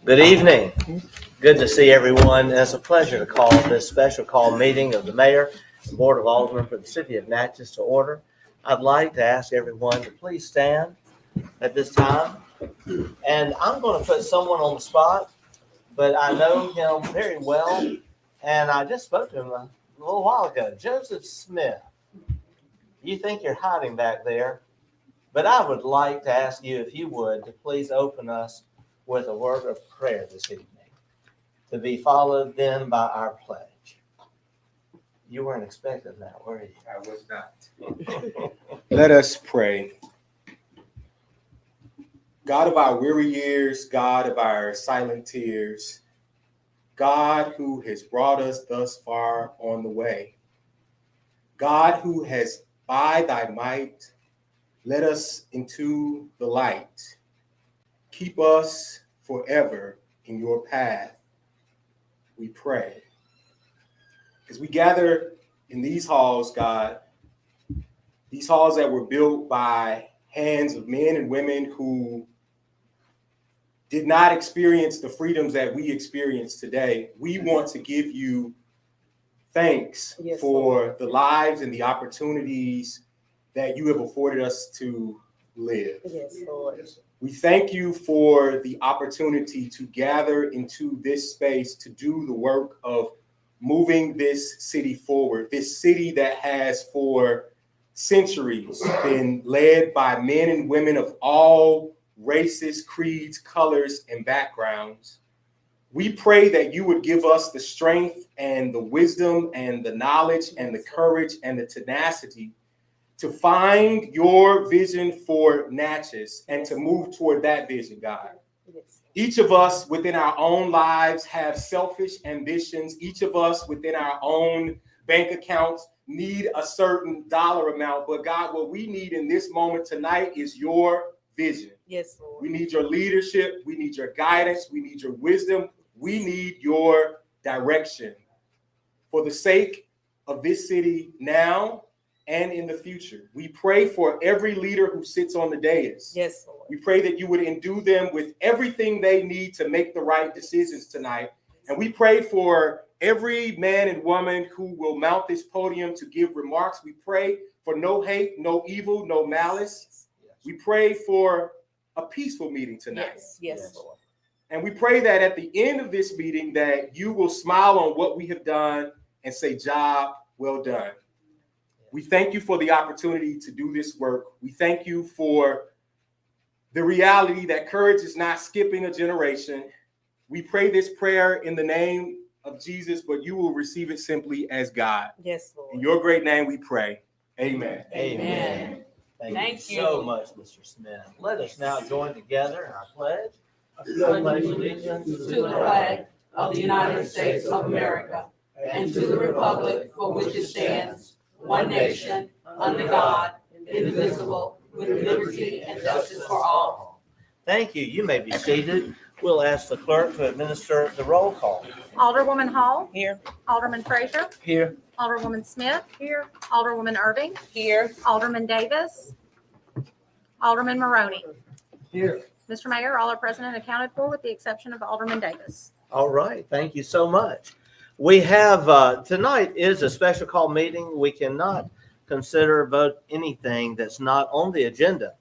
Good evening. Good to see everyone. It's a pleasure to call this special call meeting of the Mayor and Board of Aldermen for the City of Natchez to order. I'd like to ask everyone to please stand at this time. And I'm going to put someone on the spot, but I know him very well, and I just spoke to him a little while ago. Joseph Smith. You think you're hiding back there, but I would like to ask you, if you would, to please open us with a word of prayer this evening, to be followed then by our pledge. You weren't expecting that, were you? I was not. Let us pray. God of our weary years, God of our silent tears, God who has brought us thus far on the way, God who has by thy might led us into the light. Keep us forever in your path, we pray. As we gather in these halls, God, these halls that were built by hands of men and women who did not experience the freedoms that we experience today, we want to give you thanks for the lives and the opportunities that you have afforded us to live. Yes, Lord. We thank you for the opportunity to gather into this space to do the work of moving this city forward, this city that has for centuries been led by men and women of all races, creeds, colors, and backgrounds. We pray that you would give us the strength and the wisdom and the knowledge and the courage and the tenacity to find your vision for Natchez and to move toward that vision, God. Each of us within our own lives have selfish ambitions. Each of us within our own bank accounts need a certain dollar amount. But God, what we need in this moment tonight is your vision. Yes, Lord. We need your leadership. We need your guidance. We need your wisdom. We need your direction for the sake of this city now and in the future. We pray for every leader who sits on the dais. Yes, Lord. We pray that you would endue them with everything they need to make the right decisions tonight. And we pray for every man and woman who will mount this podium to give remarks. We pray for no hate, no evil, no malice. We pray for a peaceful meeting tonight. Yes, Lord. And we pray that at the end of this meeting that you will smile on what we have done and say, job well done. We thank you for the opportunity to do this work. We thank you for the reality that courage is not skipping a generation. We pray this prayer in the name of Jesus, but you will receive it simply as God. Yes, Lord. In your great name we pray. Amen. Amen. Thank you so much, Mr. Smith. Let us now join together in our pledge. I pledge allegiance to the flag of the United States of America and to the republic for which it stands, one nation, under God, indivisible, with liberty and justice for all. Thank you. You may be seated. We'll ask the clerk to administer the roll call. Alderwoman Hall. Here. Alderman Frazier. Here. Alderwoman Smith. Here. Alderwoman Irving. Here. Alderman Davis. Alderman Maroney. Here. Mr. Mayor, all are present and accounted for with the exception of Alderman Davis. All right. Thank you so much. We have tonight is a special call meeting. We cannot consider vote anything that's not on the agenda.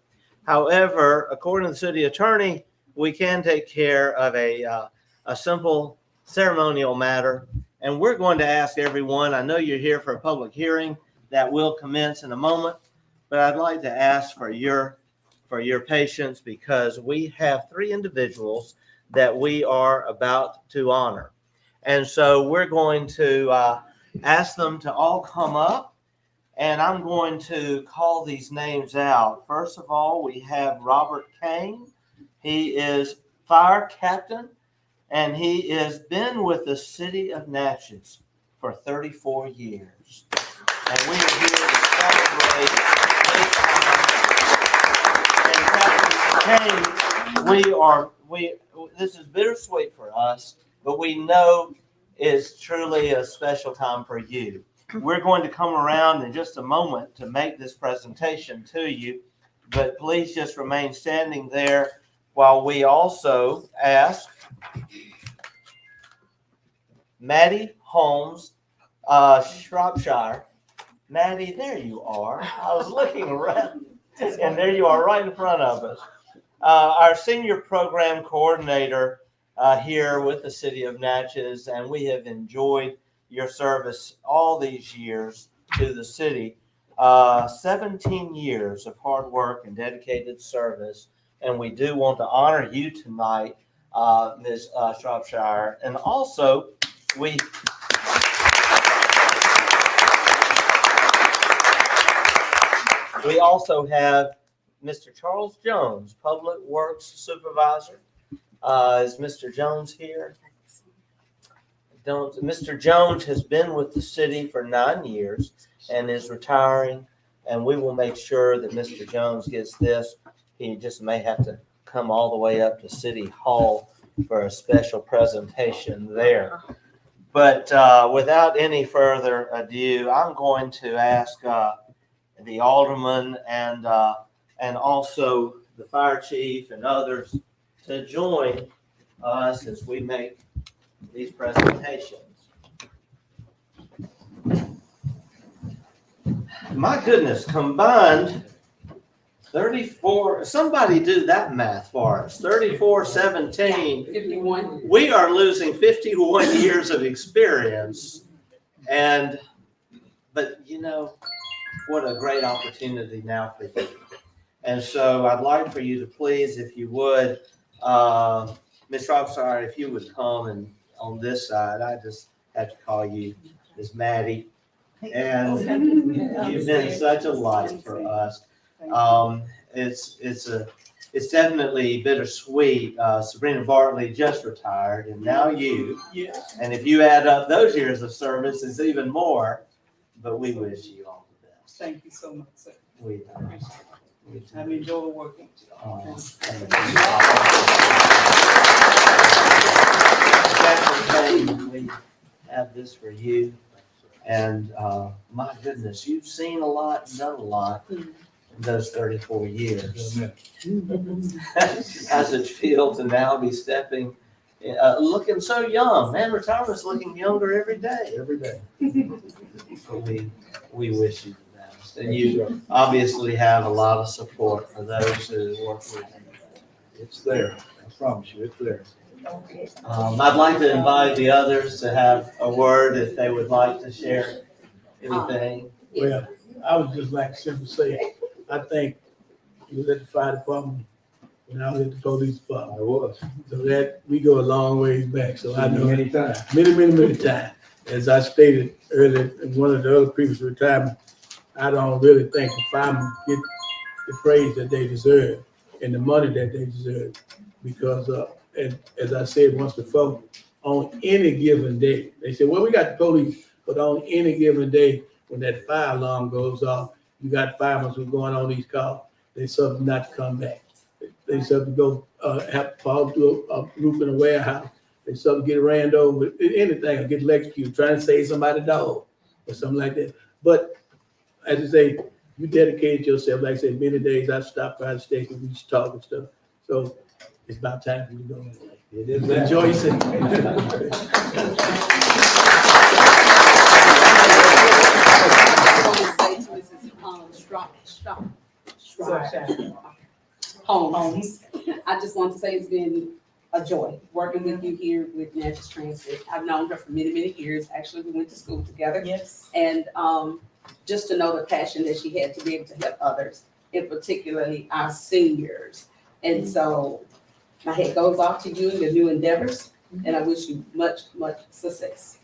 However, according to the city attorney, we can take care of a simple ceremonial matter. And we're going to ask everyone, I know you're here for a public hearing that will commence in a moment, but I'd like to ask for your patience because we have 3 individuals that we are about to honor. And so we're going to ask them to all come up, and I'm going to call these names out. First of all, we have Robert Kane. He is fire captain, and he has been with the city of Natchez for 34 years. And we are here to celebrate his time. And Captain Kane, this is bittersweet for us, but we know it's truly a special time for you. We're going to come around in just a moment to make this presentation to you, but please just remain standing there while we also ask Maddie Holmes, Shropshire. Maddie, there you are. I was looking around, and there you are right in front of us. Our senior program coordinator here with the City of Natchez, and we have enjoyed your service all these years to the city. 17 years of hard work and dedicated service, and we do want to honor you tonight, Ms. Shropshire. And also, we also have Mr. Charles Jones, Public Works Supervisor. Is Mr. Jones here? Mr. Jones has been with the city for 9 years and is retiring, and we will make sure that Mr. Jones gets this. He just may have to come all the way up to City Hall for a special presentation there. But without any further ado, I'm going to ask the alderman and also the fire chief and others to join us as we make these presentations. My goodness, combined 34, somebody do that math for us, 34, 17. 51. We are losing 51 years of experience. But you know, what a great opportunity now for you. And so I'd like for you to please, if you would, Ms. Shropshire, if you would come and on this side, I just have to call you Ms. Maddie. And you've been such a light for us. It's definitely bittersweet. Sabrina Bartley just retired, and now you. Yes. And if you add up those years of service, it's even more. But we wish you all the best. Thank you so much, sir. We I've enjoyed working with you. We have this for you. And my goodness, you've seen a lot and done a lot in those 34 years. How's it feel to now be stepping, looking so young? Man, retirement's looking younger every day. Every day. But we wish you the best. And you obviously have a lot of support for those who work with you. It's there. I promise you, it's there. I'd like to invite the others to have a word if they would like to share anything. Well, I would just like to simply say, I think you was at the fire department when I was at the police department. I was. So that, we go a long ways back, so I know Many times. many times. As I stated earlier, in one of the other previous retirements, I don't really think the firemen get the praise that they deserve and the money that they deserve. Because, and as I said once before, on any given day, they say, well, we got the police, but on any given day, when that fire alarm goes off, you got firemen who are going on these calls, they suffer not to come back. They suffer to go, have to fall through a roof in a warehouse. They suffer to get ran over, anything, or get electrocuted, trying to save somebody's dog or something like that. But as I say, you dedicated yourself. Like I said, many days I stopped by the station, we used to talk and stuff. So it's about time for you to go. It is Enjoy yourself. Holmes. I just want to say it's been a joy working with you here with Natchez Transit. I've known her for many years. Actually, we went to school together. Yes. And just to know the passion that she had to be able to help others, and particularly our seniors. And so my head goes off to you in your new endeavors, and I wish you much success.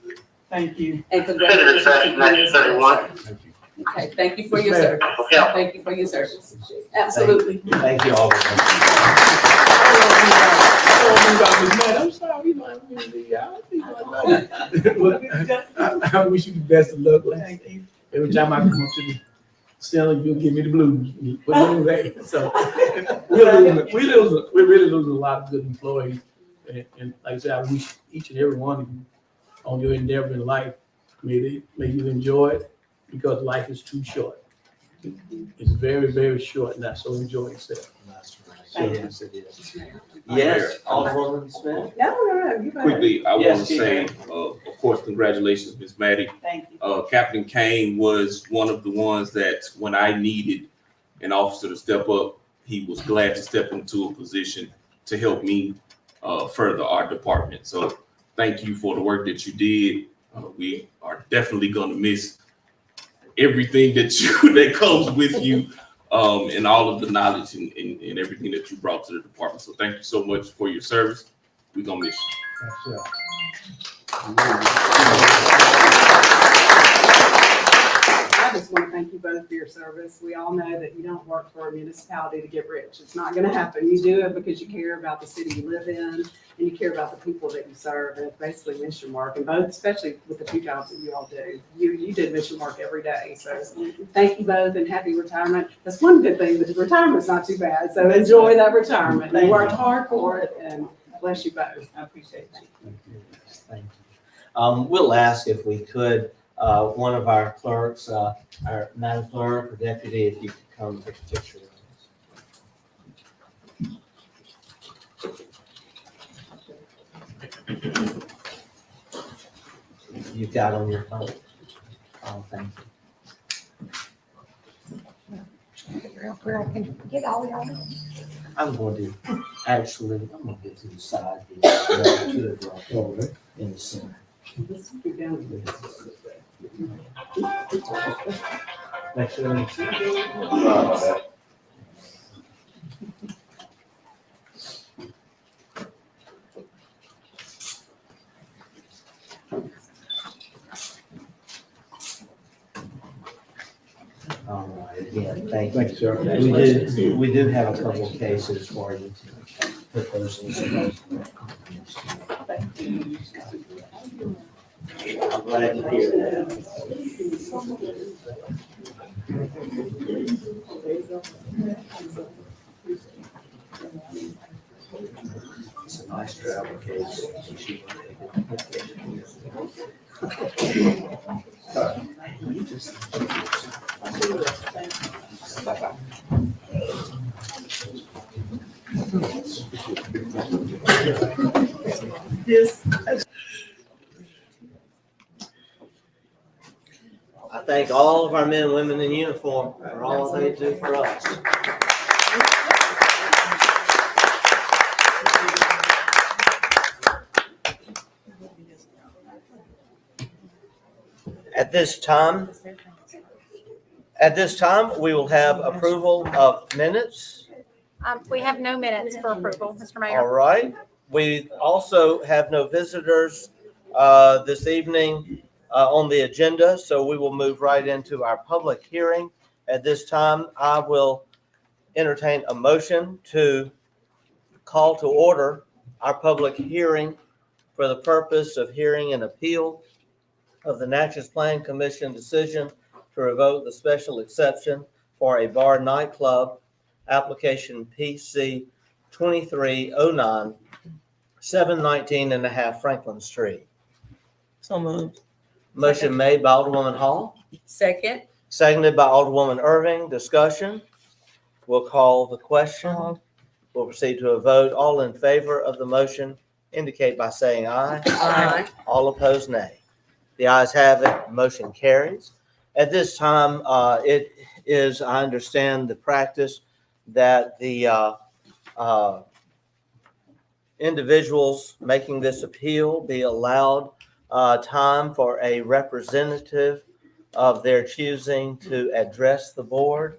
Thank you. And congratulations to you. Thank you. Okay, thank you for your service. Thank you for your service. Absolutely. Thank you all. I'm sorry, I wish you the best of luck. Thank you. Every time I come up to the center, you'll give me the blues. You put me in there. So we're really losing a lot of good employees. And like I said, I wish each and every one of you on your endeavor in life, may you enjoy it, because life is too short. It's very short now, so enjoy yourself. Thank you. Yes, it is. Yes, Alderwoman Smith. No, you go ahead. Quickly, I want Yes, to say, of course, congratulations, Ms. Maddie. Thank you. Captain Kane was one of the ones that when I needed an officer to step up, he was glad to step into a position to help me further our department. So thank you for the work that you did. We are definitely going to miss everything that comes with you, and all of the knowledge and everything that you brought to the department. So thank you so much for your service. We're going to miss you. I just want to thank you both for your service. We all know that you don't work for a municipality to get rich. It's not going to happen. You do it because you care about the city you live in and you care about the people that you serve, and it's basically mission work. And both, especially with the two jobs that you all do, you did mission work every day. So thank you both and happy retirement. That's one good thing, but retirement's not too bad. So enjoy that retirement. You worked hard for it, and bless you both. I appreciate that. Thank you. We'll ask if we could, one of our clerks, our Madam Clerk or Deputy, if you could come take a picture with us. You've got on your phone. Oh, thank you. Where I can get all y'all. I'm going to, actually, I'm going to get to the side here. To the right, in the center. Make sure you see. All right, again, thank you. Thank you, sir. We do have a couple of cases for you to put those in. I'm glad to hear that. It's a nice travel case. I thank all of our men and women in uniform for all they do for us. At this time, we will have approval of minutes. We have no minutes for approval, Mr. All Mayor. right. We also have no visitors this evening on the agenda, so we will move right into our public hearing. At this time, I will entertain a motion to call to order our public hearing for the purpose of hearing an appeal of the Natchez Plan Commission decision to revoke the special exception for a bar nightclub, application PC 2309, 719 and a half Franklin Street. So moved. Motion made by Alderwoman Hall, Second. seconded by Alderwoman Irving. Discussion. We'll call the question. We'll proceed to a vote. All in favor of the motion indicate by saying aye. Aye. All opposed, nay. The ayes have it. Motion carries. At this time, it is, I understand, the practice that the individuals making this appeal be allowed time for a representative of their choosing to address the board.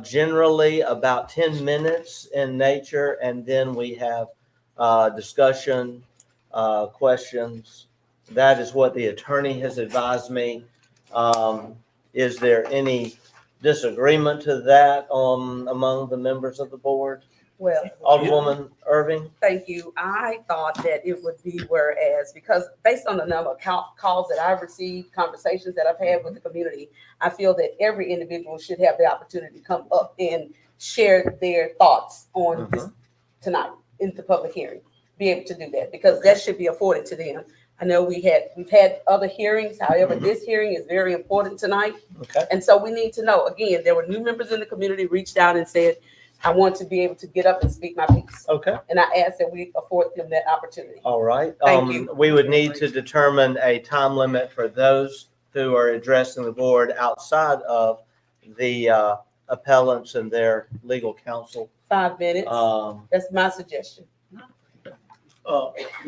Generally about 10 minutes in nature, and then we have discussion, questions. That is what the attorney has advised me. Is there any disagreement to that among the members of the board? Well, Alderwoman Irving? thank you. I thought that it would be whereas, because based on the number of calls that I've received, conversations that I've had with the community, I feel that every individual should have the opportunity to come up and share their thoughts on this tonight in the public hearing, be able to do that, because that should be afforded to them. I know we've had other hearings. However, this hearing is very important tonight. Okay. And so we need to know, again, there were new members in the community reached out and said, I want to be able to get up and speak my piece. Okay, And I ask that we afford them that opportunity. all right. Thank you. We would need to determine a time limit for those who are addressing the board outside of the appellants and their legal counsel. 5 minutes. That's my suggestion.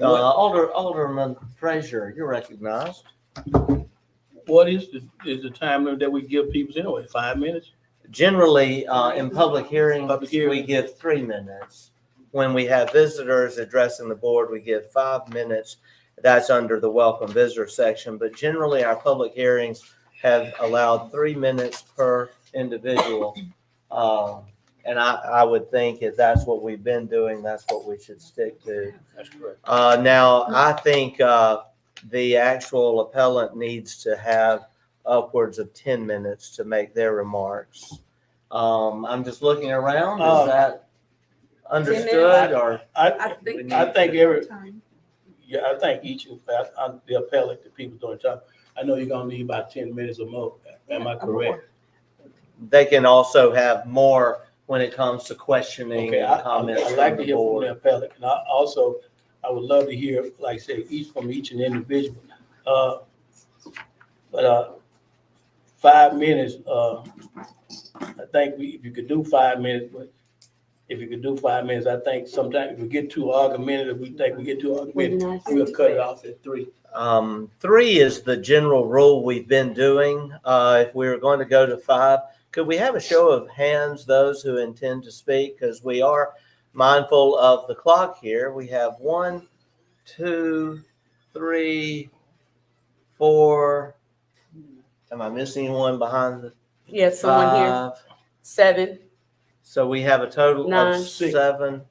Alderman Frazier, you're recognized. What is the time limit that we give people anyway? 5 minutes? Generally, in public hearings, Public hearing. we give 3 minutes. When we have visitors addressing the board, we give 5 minutes. That's under the welcome visitor section, but generally our public hearings have allowed 3 minutes per individual. And I would think if that's what we've been doing, that's what we should stick to. That's correct. Now, I think the actual appellant needs to have upwards of 10 minutes to make their remarks. I'm just looking around. Is that understood or? I think. I think I think each of the appellate, the people doing the job, I know you're gonna need about 10 minutes or more. Am I correct? They can also have more when it comes to questioning Okay, and comments I'd from like to the hear from the board. appellate, and I would love to hear, like I say, from each and individual. But 5 minutes, I think if you could do 5 minutes, but if you could do 5 minutes, I think sometimes if we get too argumentative, we'll cut it off at 3. 3 is the general rule we've been doing. If we were going to go to 5, could we have a show of hands, those who intend to speak? Because we are mindful of the clock here. We have 1, 2, 3, 4. Am I missing one behind the Yes, someone here. 5? 7, So we have a total 9, of 7,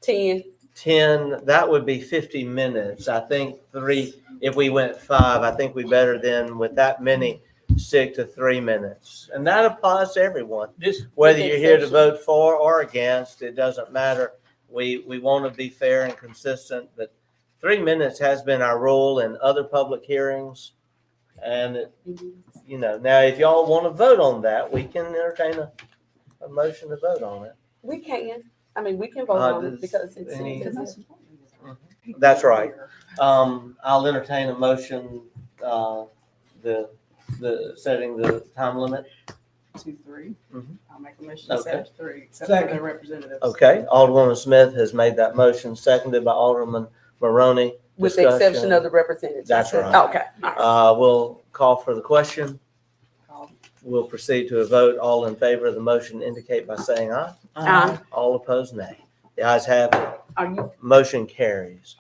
10. 10. That would be 50 minutes. I think 3, if we went 5, I think we better then with that many stick to 3 minutes. And that applies to everyone. Whether you're here to vote for or against, it doesn't matter. We want to be fair and consistent, but 3 minutes has been our rule in other public hearings. And, now if y'all want to vote on that, we can entertain a motion to vote on it. We can. I mean, we can vote on it because it's. That's right. I'll entertain a motion, the setting the time limit. 2, 3. Mhm. I'll make a motion to Okay. set it to 3, except for their representatives. Okay, Alderwoman Smith has made that motion, seconded by Alderman Maroney. With the exception Discussion. of the representatives. That's right. Okay. We'll call for the question. We'll proceed to a vote. All in favor of the motion indicate by saying aye. Aye. All opposed, nay. The ayes have it. Are you? Motion carries.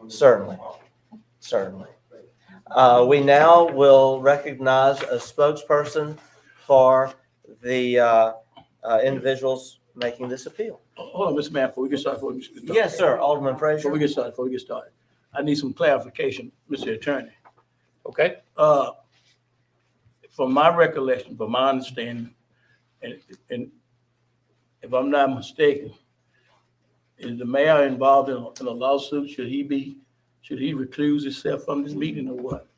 Certainly. Certainly. We now will recognize a spokesperson for the individuals making this appeal. Hold on, Mr. Mayor, before we get started, Yes, sir. Alderman Before we Frazier. get started, I need some clarification, Mr. Attorney. Okay. From my recollection, from my understanding, and if I'm not mistaken, is the mayor involved in a lawsuit? Should he recluse himself from this meeting or what?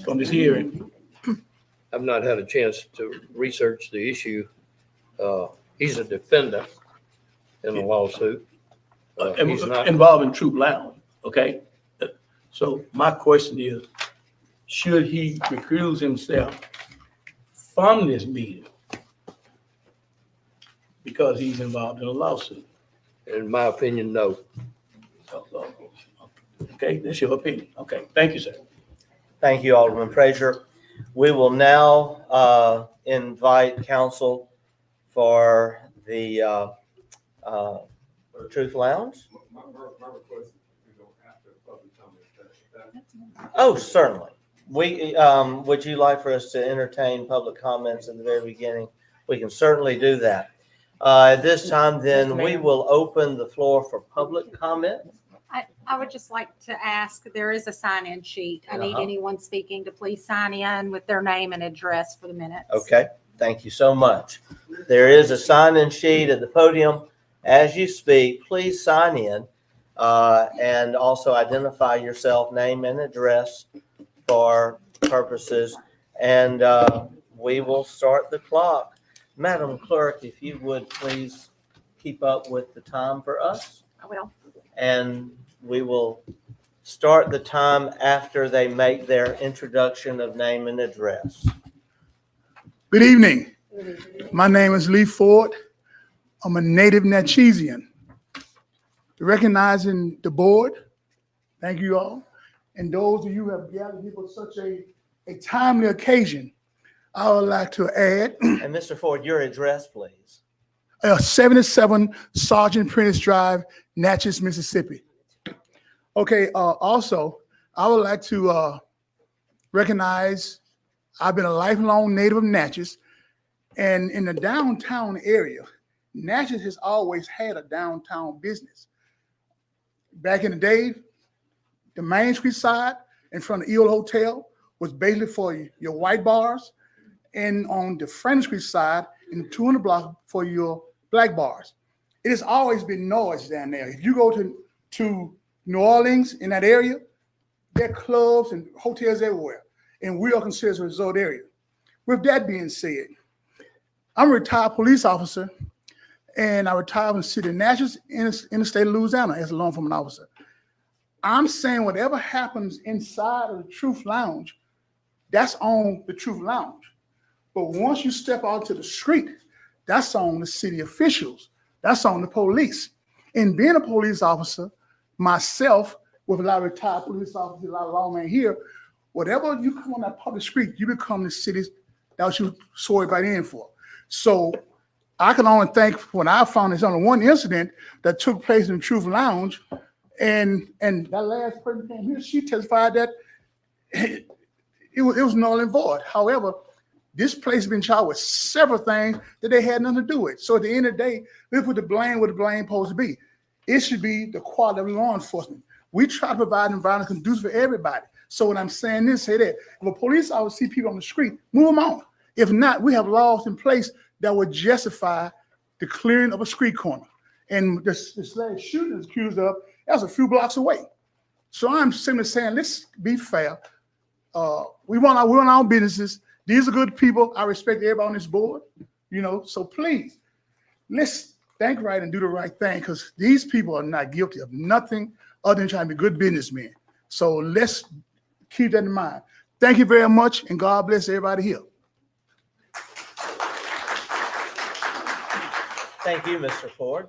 From this hearing? I've not had a chance to research the issue. He's a defendant in a lawsuit. He's not. Involving Troop Lounge, okay? So my question is, should he recuse himself from this meeting because he's involved in a lawsuit? In my opinion, no. Okay, that's your opinion. Okay, thank you, sir. Thank you, Alderman Frazier. We will now invite counsel for the Truth Lounge. My request is after public comment. Oh, certainly. Would you like for us to entertain public comments at the very beginning? We can certainly do that. At this time, then, we will open the floor for public comment. I would just like to ask, there is a sign-in sheet. I need anyone speaking to please sign in with their name and address for the minutes. Okay, thank you so much. There is a sign-in sheet at the podium. As you speak, please sign in. and also identify yourself, name and address for purposes. And we will start the clock. Madam Clerk, if you would please keep up with the time for us. I will. And we will start the time after they make their introduction of name and address. Good evening. My name is Lee Ford. I'm a native Natchezian. Recognizing the board, thank you all, and those of you who have gathered here for such a timely occasion, I would like to add. And Mr. Ford, your address, please. 77 Sergeant Prentice Drive, Natchez, Mississippi. Okay, also, I would like to recognize I've been a lifelong native of Natchez, and in the downtown area, Natchez has always had a downtown business. Back in the day, the Main Street side in front of the Eel Hotel was basically for your white bars, and on the French Street side in the 200 block for your black bars. It has always been noise down there. If you go to New Orleans in that area, there are clubs and hotels everywhere, and we are considered a resort area. With that being said, I'm a retired police officer, and I retired from the city of Natchez in the state of Louisiana as a law enforcement officer. I'm saying whatever happens inside of the Truth Lounge, that's on the Truth Lounge. But once you step out to the street, that's on the city officials. That's on the police. And being a police officer, myself, with a lot of retired police officers, a lot of lawmen here, whatever you come on that public street, you become the city's, that's what you swore right in for. So I can only thank when I found there's only one incident that took place in the Truth Lounge, and that last person came here, she testified that it was null and void. However, this place has been charged with several things that they had nothing to do with. So at the end of the day, we put the blame where the blame supposed to be. It should be the quality of law enforcement. We try to provide an environment conducive for everybody. So when I'm saying this, say that. If a police officer see people on the street, move them on. If not, we have laws in place that would justify the clearing of a street corner. And this last shooting is accused of, that's a few blocks away. So I'm simply saying, let's be fair. We want our own businesses. These are good people. I respect everybody on this board, so please, let's think right and do the right thing, because these people are not guilty of nothing other than trying to be good businessmen. So let's keep that in mind. Thank you very much, and God bless everybody here. Thank you, Mr. Ford.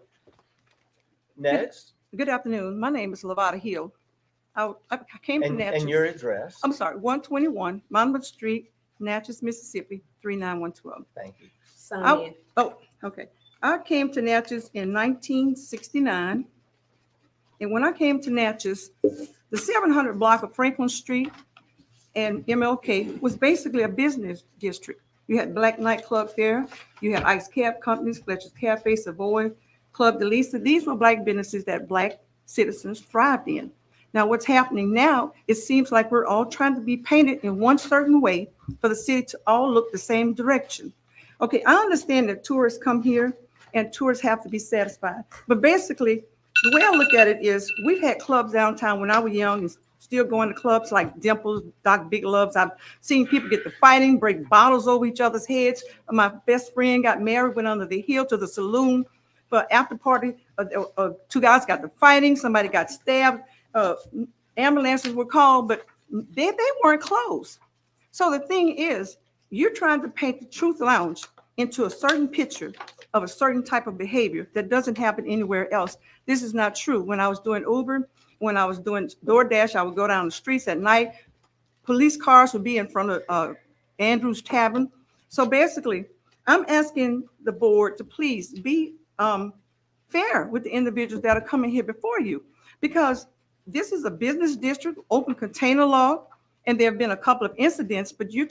Next. Good afternoon. My name is Lavada Hill. I came to Natchez. And your address. I'm sorry, 121 Monmouth Street, Natchez, Mississippi, 39112. Thank you. Oh, okay. I came to Natchez in 1969. And when I came to Natchez, the 700 block of Franklin Street and MLK was basically a business district. You had black nightclubs there. You had ice cab companies, Fletcher's Cafe, Savoy, Club de Lisa. These were black businesses that black citizens thrived in. Now, what's happening now, it seems like we're all trying to be painted in one certain way for the city to all look the same direction. Okay, I understand that tourists come here and tourists have to be satisfied. But basically, the way I look at it is we've had clubs downtown when I was young and still going to clubs like Dimples, Doc Big Loves. I've seen people get to fighting, break bottles over each other's heads. My best friend got married, went under the hill to the saloon for after party. Two guys got to fighting, somebody got stabbed. Ambulances were called, but they weren't closed. So the thing is, you're trying to paint the Truth Lounge into a certain picture of a certain type of behavior that doesn't happen anywhere else. This is not true. When I was doing Uber, when I was doing DoorDash, I would go down the streets at night. Police cars would be in front of Andrew's Tavern. So basically, I'm asking the board to please be fair with the individuals that are coming here before you, because this is a business district, open container law, and there have been a couple of incidents, but you're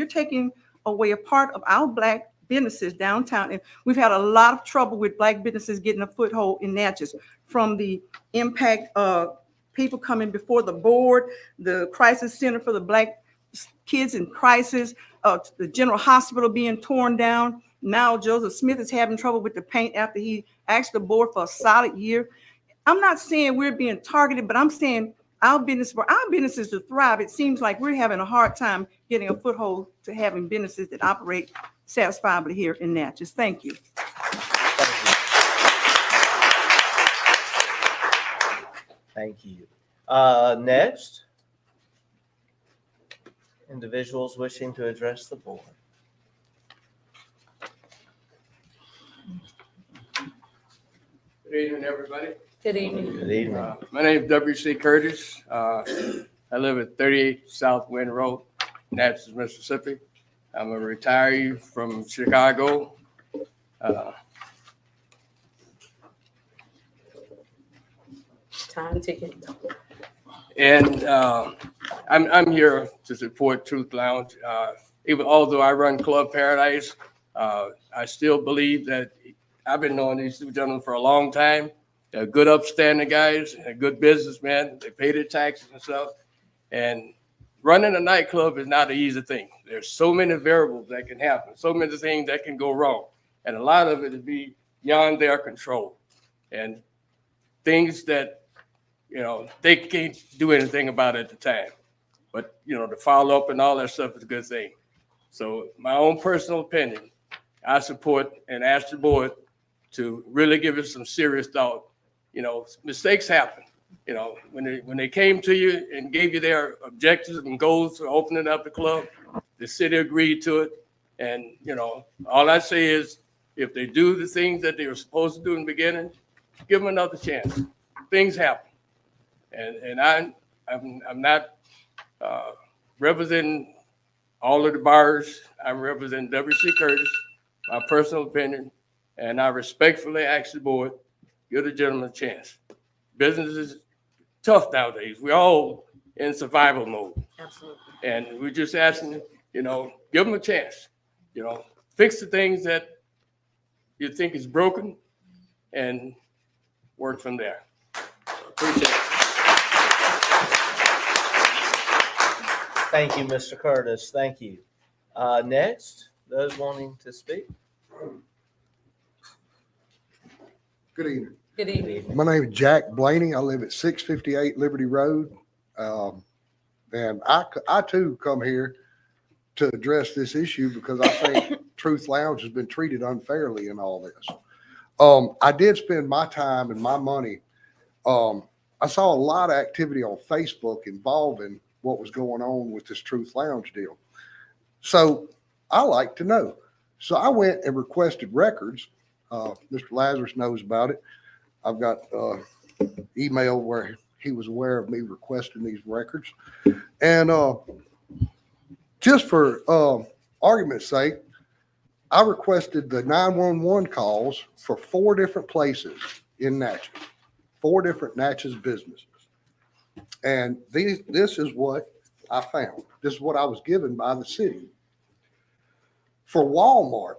taking away a part of our black businesses downtown. And we've had a lot of trouble with black businesses getting a foothold in Natchez, from the impact of people coming before the board, the crisis center for the black kids in crisis, the general hospital being torn down. Now Joseph Smith is having trouble with the paint after he asked the board for a solid year. I'm not saying we're being targeted, but I'm saying for our businesses to thrive, it seems like we're having a hard time getting a foothold to having businesses that operate satisfiably here in Natchez. Thank you. Thank you. Next, individuals wishing to address the board. Good evening, everybody. Good evening. Good evening. My name is W.C. Curtis. I live at 38 South Wind Road, Natchez, Mississippi. I'm a retiree from Chicago. Time ticking. And I'm here to support Truth Lounge. Even although I run Club Paradise, I still believe that I've been knowing these two gentlemen for a long time. They're good, upstanding guys, and good businessmen. They pay their taxes and stuff. And running a nightclub is not an easy thing. There's so many variables that can happen, so many things that can go wrong. And a lot of it is beyond their control. And things that, they can't do anything about at the time. But, the follow up and all that stuff is a good thing. So my own personal opinion, I support and ask the board to really give it some serious thought. Mistakes happen. When they came to you and gave you their objectives and goals for opening up the club, the city agreed to it. And, all I say is if they do the things that they were supposed to do in the beginning, give them another chance. Things happen. And I'm not representing all of the bars. I'm representing W.C. Curtis, my personal opinion, and I respectfully ask the board, give the gentleman a chance. Business is tough nowadays. We're all in survival mode. Absolutely. And we're just asking, give them a chance. Fix the things that you think is broken and work from there. Appreciate it. Thank you, Mr. Curtis. Thank you. Next, those wanting to speak. Good evening. Good evening. My name is Jack Blaney. I live at 658 Liberty Road. And I too come here to address this issue because I think Truth Lounge has been treated unfairly in all this. I did spend my time and my money. I saw a lot of activity on Facebook involving what was going on with this Truth Lounge deal. So I like to know. So I went and requested records. Mr. Lazarus knows about it. I've got email where he was aware of me requesting these records. And just for argument's sake, I requested the 911 calls for 4 different places in Natchez, 4 different Natchez businesses. And this is what I found. This is what I was given by the city. For Walmart,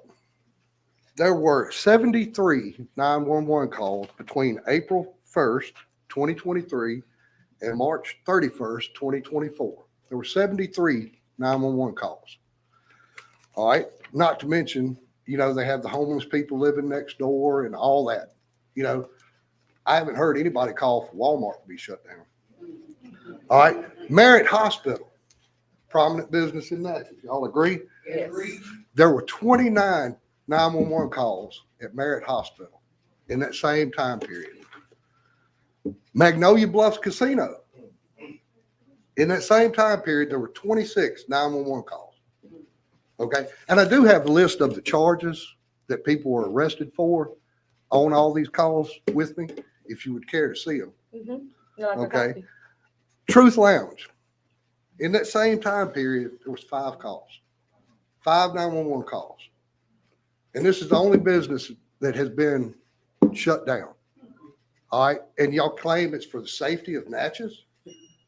there were 73 911 calls between April 1st, 2023 and March 31st, 2024. There were 73 911 calls. All right. Not to mention, they have the homeless people living next door and all that. I haven't heard anybody call for Walmart to be shut down. All right. Merritt Hospital, prominent business in Natchez. Y'all agree? Yes. There were 29 911 calls at Merritt Hospital in that same time period. Magnolia Bluffs Casino. In that same time period, there were 26 911 calls. Okay. And I do have a list of the charges that people were arrested for on all these calls with me, if you would care to see them. Mm-hmm. No, okay. Truth Lounge. In that same time period, there was 5 calls. 5 911 calls. And this is the only business that has been shut down. All right. And y'all claim it's for the safety of Natchez.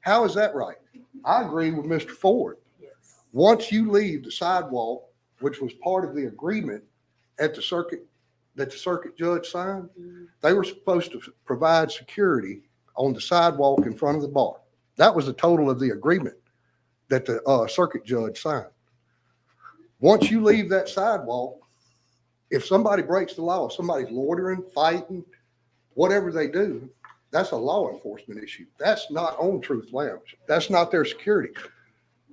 How is that right? I agree with Mr. Ford. Yes. Once you leave the sidewalk, which was part of the agreement at the circuit that the circuit judge signed, they were supposed to provide security on the sidewalk in front of the bar. That was the total of the agreement that the circuit judge signed. Once you leave that sidewalk, if somebody breaks the law, if somebody's loitering, fighting, whatever they do, That's a law enforcement issue. That's not on Truth Lounge. That's not their security.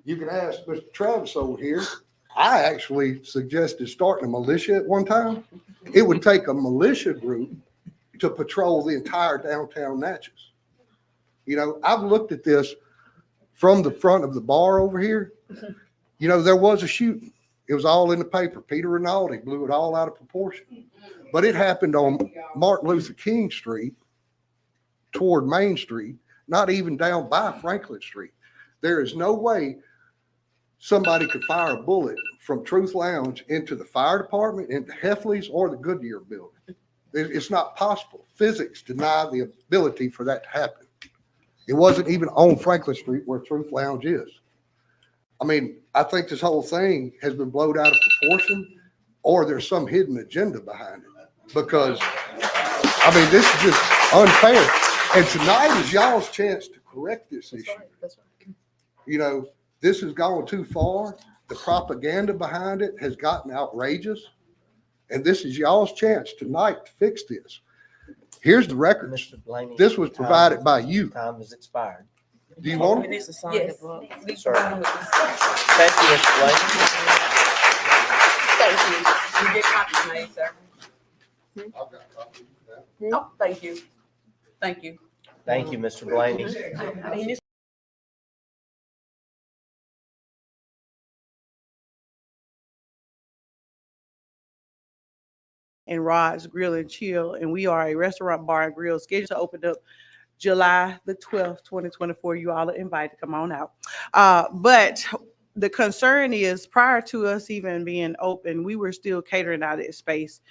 You can ask Mr. Travis over here. I actually suggested starting a militia at one time. It would take a militia group to patrol the entire downtown Natchez. You know, I've looked at this from the front of the bar over here. You know, there was a shooting. It was all in the paper. Peter Rinaldi blew it all out of proportion. But it happened on Martin Luther King Street toward Main Street, not even down by Franklin Street. There is no way somebody could fire a bullet from Truth Lounge into the fire department, into Heffley's, or the Goodyear building. It's not possible. Physics deny the ability for that to happen. It wasn't even on Franklin Street where Truth Lounge is. I mean, I think this whole thing has been blown out of proportion, or there's some hidden agenda behind it. Because, I mean, this is just unfair. And tonight is y'all's chance to correct this issue. You know, this has gone too far. The propaganda behind it has gotten outrageous. And this is y'all's chance tonight to fix this. Here's the record. Mr. Blaney, This was provided by you. time has expired. Do you want it? Yes. Sir. Thank you, Mr. Blaney. Thank you. You get copies made, sir. No, thank you. Thank you. Thank you, Mr. Blaney. And Rod's Grill and Chill, and we are a restaurant, bar, and grill scheduled to open up July the 12th, 2024. You all are invited to come on out. But the concern is, prior to us even being open, we were still catering out of that space.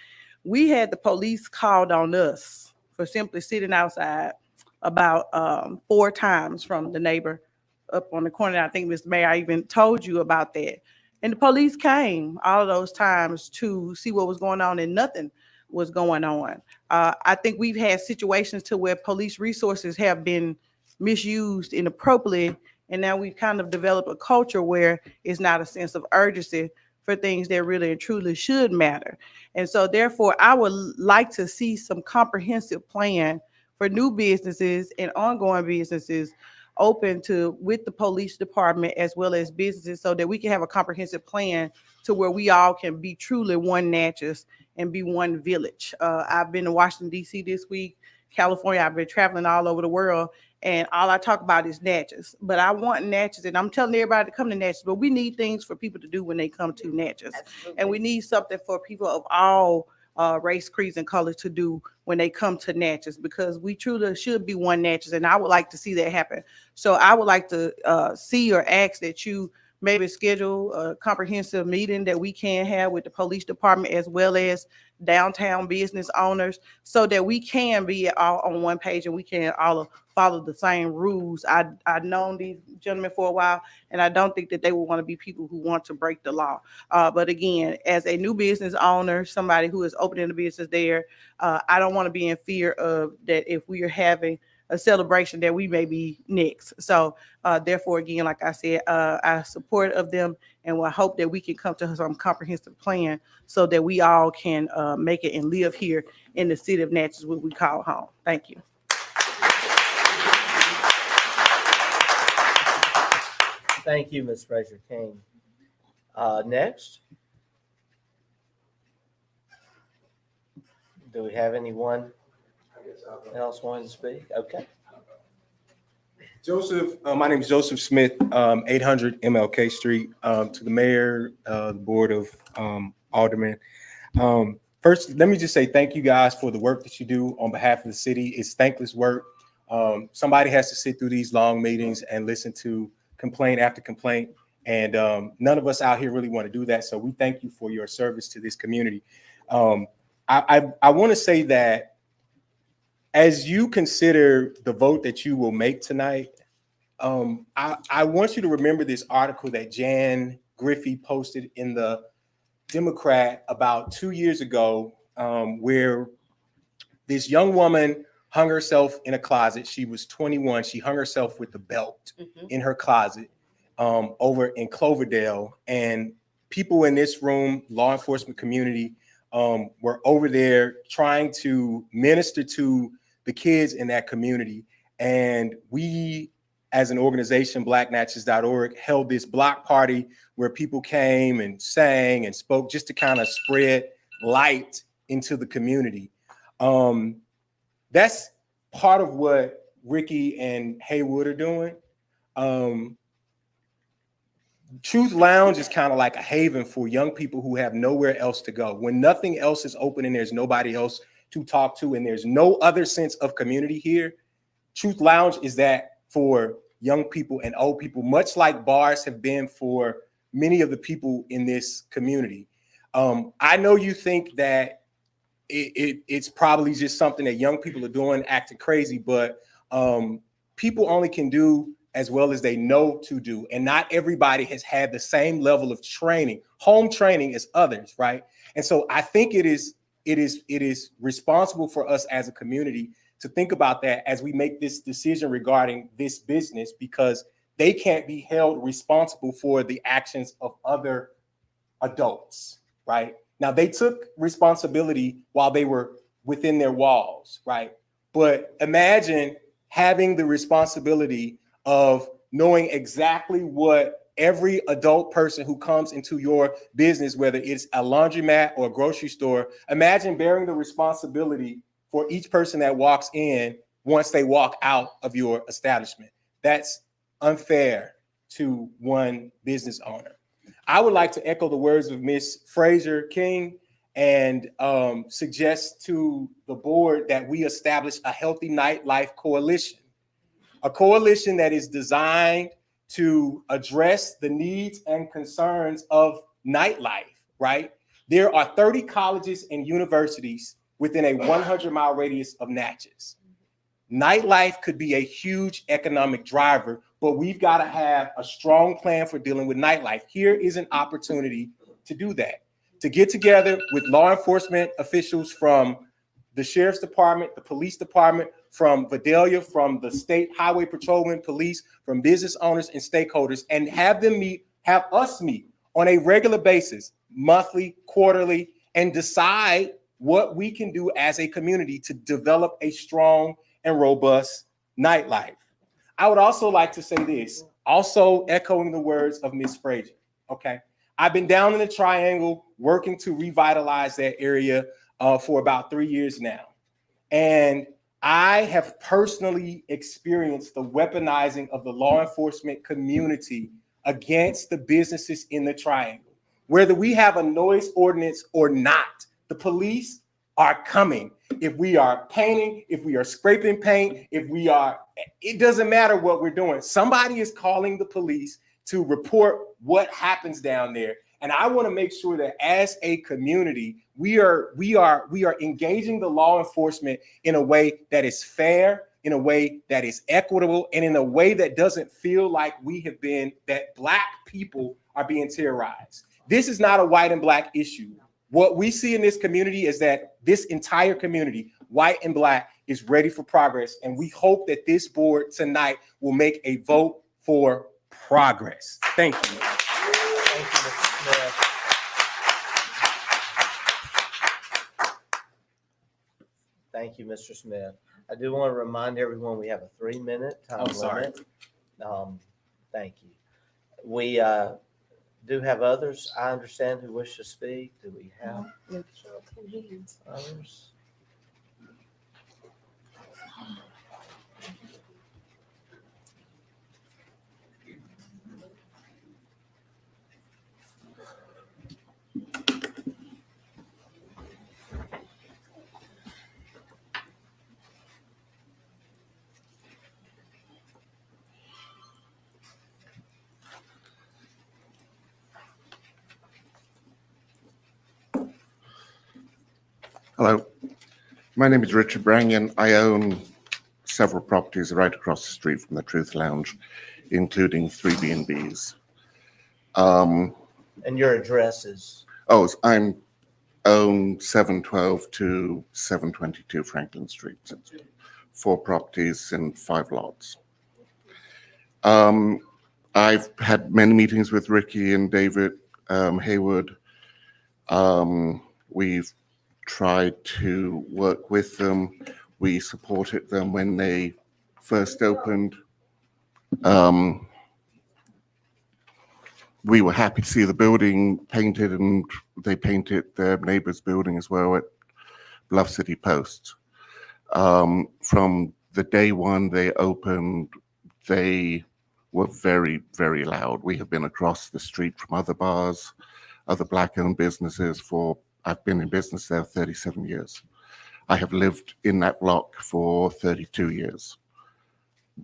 We had the police called on us for simply sitting outside about 4 times from the neighbor up on the corner. I think Mr. Mayor, I even told you about that. And the police came all of those times to see what was going on, and nothing was going on. I think we've had situations to where police resources have been misused inappropriately, and now we've kind of developed a culture where it's not a sense of urgency for things that really and truly should matter. And so therefore, I would like to see some comprehensive plan for new businesses and ongoing businesses open to with the police department as well as businesses, so that we can have a comprehensive plan to where we all can be truly one Natchez and be one village. I've been to Washington, D.C. this week, California. I've been traveling all over the world, and all I talk about is Natchez. But I want Natchez, and I'm telling everybody to come to Natchez, but we need things for people to do when they come to Natchez. Absolutely. And we need something for people of all race, creeds, and colors to do when they come to Natchez, because we truly should be one Natchez, and I would like to see that happen. So I would like to see or ask that you maybe schedule a comprehensive meeting that we can have with the police department as well as downtown business owners, so that we can be all on one page and we can all follow the same rules. I've known these gentlemen for a while, and I don't think that they would want to be people who want to break the law. But again, as a new business owner, somebody who is opening a business there, I don't want to be in fear of that if we are having a celebration that we may be next. So therefore, again, like I said, I support of them, and I hope that we can come to some comprehensive plan so that we all can make it and live here in the city of Natchez, what we call home. Thank you. Thank you, Ms. Fraser King. Next. Do we have anyone else wanting to speak? Okay. Joseph, my name is Joseph Smith, 800 MLK Street. To the mayor, the board of aldermen. First, let me just say thank you guys for the work that you do on behalf of the city. It's thankless work. Somebody has to sit through these long meetings and listen to complaint after complaint, and none of us out here really want to do that. So we thank you for your service to this community. I want to say that as you consider the vote that you will make tonight, I want you to remember this article that Jan Griffey posted in the Democrat about 2 years ago, where this young woman hung herself in a closet. She was 21. She hung herself with the belt in her closet over in Cloverdale. And people in this room, law enforcement community, were over there trying to minister to the kids in that community. And we, as an organization, blacknatchez.org, held this block party where people came and sang and spoke just to kind of spread light into the community. That's part of what Ricky and Haywood are doing. Truth Lounge is kind of like a haven for young people who have nowhere else to go. When nothing else is open and there's nobody else to talk to and there's no other sense of community here, Truth Lounge is that for young people and old people, much like bars have been for many of the people in this community. I know you think that it's probably just something that young people are doing, acting crazy, but people only can do as well as they know to do. And not everybody has had the same level of training, home training as others, right? And so I think it is responsible for us as a community to think about that as we make this decision regarding this business, because they can't be held responsible for the actions of other adults, right? Now, they took responsibility while they were within their walls, right? But imagine having the responsibility of knowing exactly what every adult person who comes into your business, whether it's a laundromat or a grocery store, imagine bearing the responsibility for each person that walks in once they walk out of your establishment. That's unfair to one business owner. I would like to echo the words of Ms. Fraser King and suggest to the board that we establish a healthy nightlife coalition, a coalition that is designed to address the needs and concerns of nightlife, right? There are 30 colleges and universities within a 100-mile radius of Natchez. Nightlife could be a huge economic driver, but we've got to have a strong plan for dealing with nightlife. Here is an opportunity to do that, to get together with law enforcement officials from the sheriff's department, the police department, from Vidalia, from the state highway patrolmen, police, from business owners and stakeholders, and have us meet on a regular basis, monthly, quarterly, and decide what we can do as a community to develop a strong and robust nightlife. I would also like to say this, also echoing the words of Ms. Frazier, okay? I've been down in the Triangle working to revitalize that area for about 3 years now. And I have personally experienced the weaponizing of the law enforcement community against the businesses in the Triangle. Whether we have a noise ordinance or not, the police are coming. If we are painting, if we are scraping paint, it doesn't matter what we're doing. Somebody is calling the police to report what happens down there. And I want to make sure that as a community, we are engaging the law enforcement in a way that is fair, in a way that is equitable, and in a way that doesn't feel like that Black people are being terrorized. This is not a white and Black issue. What we see in this community is that this entire community, white and Black, is ready for progress. And we hope that this board tonight will make a vote for progress. Thank you. Thank you, Mr. Smith. Thank you, Mr. Smith. I do want to remind everyone we have a 3-minute time limit. Thank you. We do have others, I understand, who wish to speak. Do we have others? Hello, my name is Richard Brangan. I own several properties right across the street from the Truth Lounge, including 3 B&Bs. And your address is? Oh, I own 712 to 722 Franklin Street. It's 4 properties and 5 lots. I've had many meetings with Ricky and David Haywood. We've tried to work with them. We supported them when they first opened. Um, we were happy to see the building painted, and they painted their neighbor's building as well at Bluff City Post. From the day one they opened, they were very, very loud. We have been across the street from other bars, other Black-owned businesses I've been in business there 37 years. I have lived in that block for 32 years.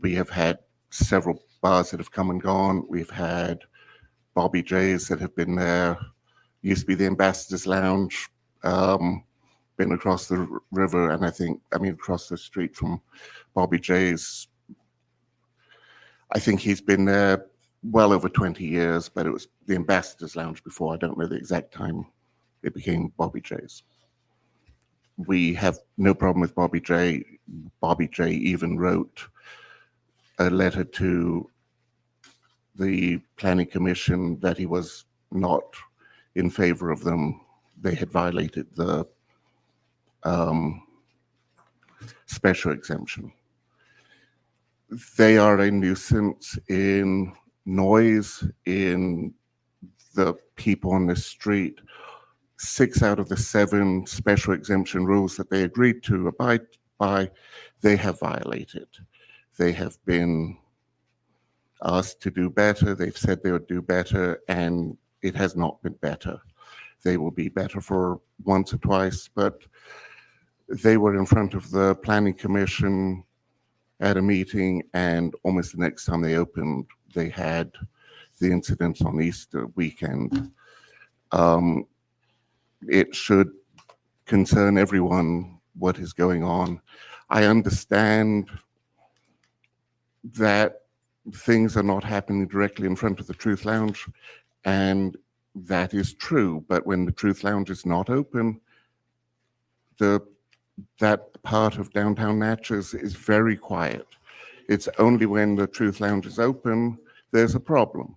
We have had several bars that have come and gone. We've had Bobby J's that have been there. Used to be the Ambassador's Lounge. Been across the river, and across the street from Bobby J's. I think he's been there well over 20 years, but it was the Ambassador's Lounge before. I don't know the exact time it became Bobby J's. We have no problem with Bobby J. Bobby J even wrote a letter to the Planning Commission that he was not in favor of them. They had violated the special exemption. They are a nuisance in noise, in the people on the street. 6 out of the 7 special exemption rules that they agreed to abide by, they have violated. They have been asked to do better. They've said they would do better, and it has not been better. They will be better for once or twice, but they were in front of the Planning Commission at a meeting, and almost the next time they opened, they had the incident on Easter weekend. It should concern everyone what is going on. I understand that things are not happening directly in front of the Truth Lounge, and that is true. But when the Truth Lounge is not open, that part of downtown Natchez is very quiet. It's only when the Truth Lounge is open, there's a problem.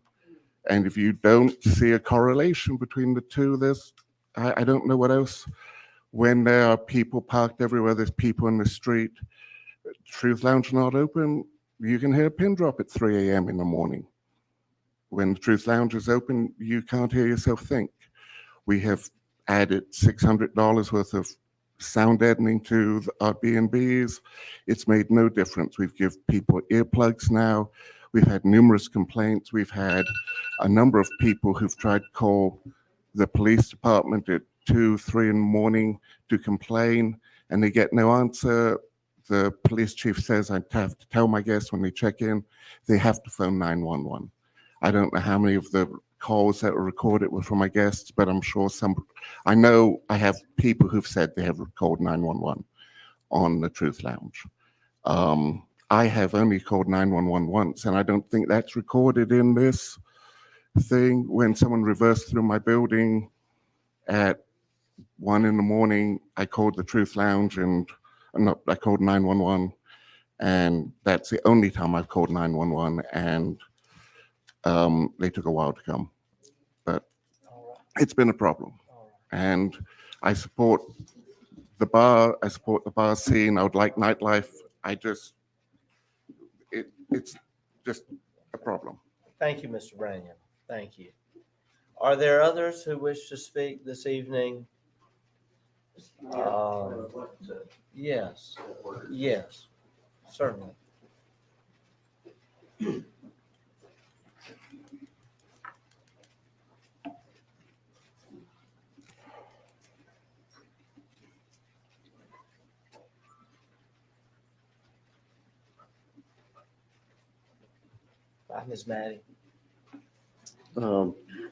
And if you don't see a correlation between the two, I don't know what else. When there are people parked everywhere, there's people in the street, Truth Lounge not open, you can hear a pin drop at 3 a.m. in the morning. When the Truth Lounge is open, you can't hear yourself think. We have added $600 worth of sound deadening to our B&Bs. It's made no difference. We've given people earplugs now. We've had numerous complaints. We've had a number of people who've tried to call the police department at 2, 3 in the morning to complain, and they get no answer. The police chief says I have to tell my guests when they check in, they have to phone 911. I don't know how many of the calls that were recorded were from my guests, but I'm sure I know I have people who've said they have called 911 on the Truth Lounge. I have only called 911 once, and I don't think that's recorded in this thing. When someone reversed through my building at 1 in the morning, I called the Truth Lounge I called 911, and that's the only time I've called 911, and they took a while to come. But it's been a problem. And I support the bar, I support the bar scene, I would like nightlife. It's just a problem. Thank you, Mr. Branyan. Thank you. Are there others who wish to speak this evening? Yes, certainly. Bye, Ms. Maddie.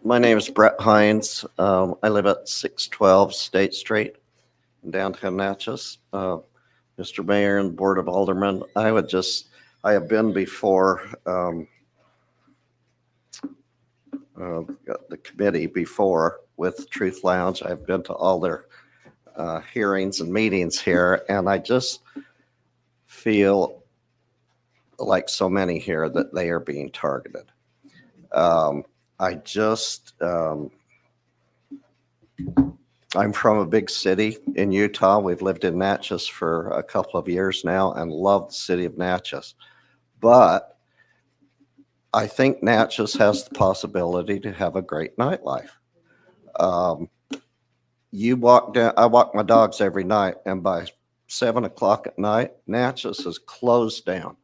My name is Brett Hines. I live at 612 State Street in downtown Natchez. Mr. Mayor and Board of Aldermen, I have been before the committee before with Truth Lounge. I've been to all their hearings and meetings here, and I just feel like so many here that they are being targeted. I'm from a big city in Utah. We've lived in Natchez for a couple of years now and love the city of Natchez. But I think Natchez has the possibility to have a great nightlife. You walk down, I walk my dogs every night, and by 7 o'clock at night, Natchez is closed down.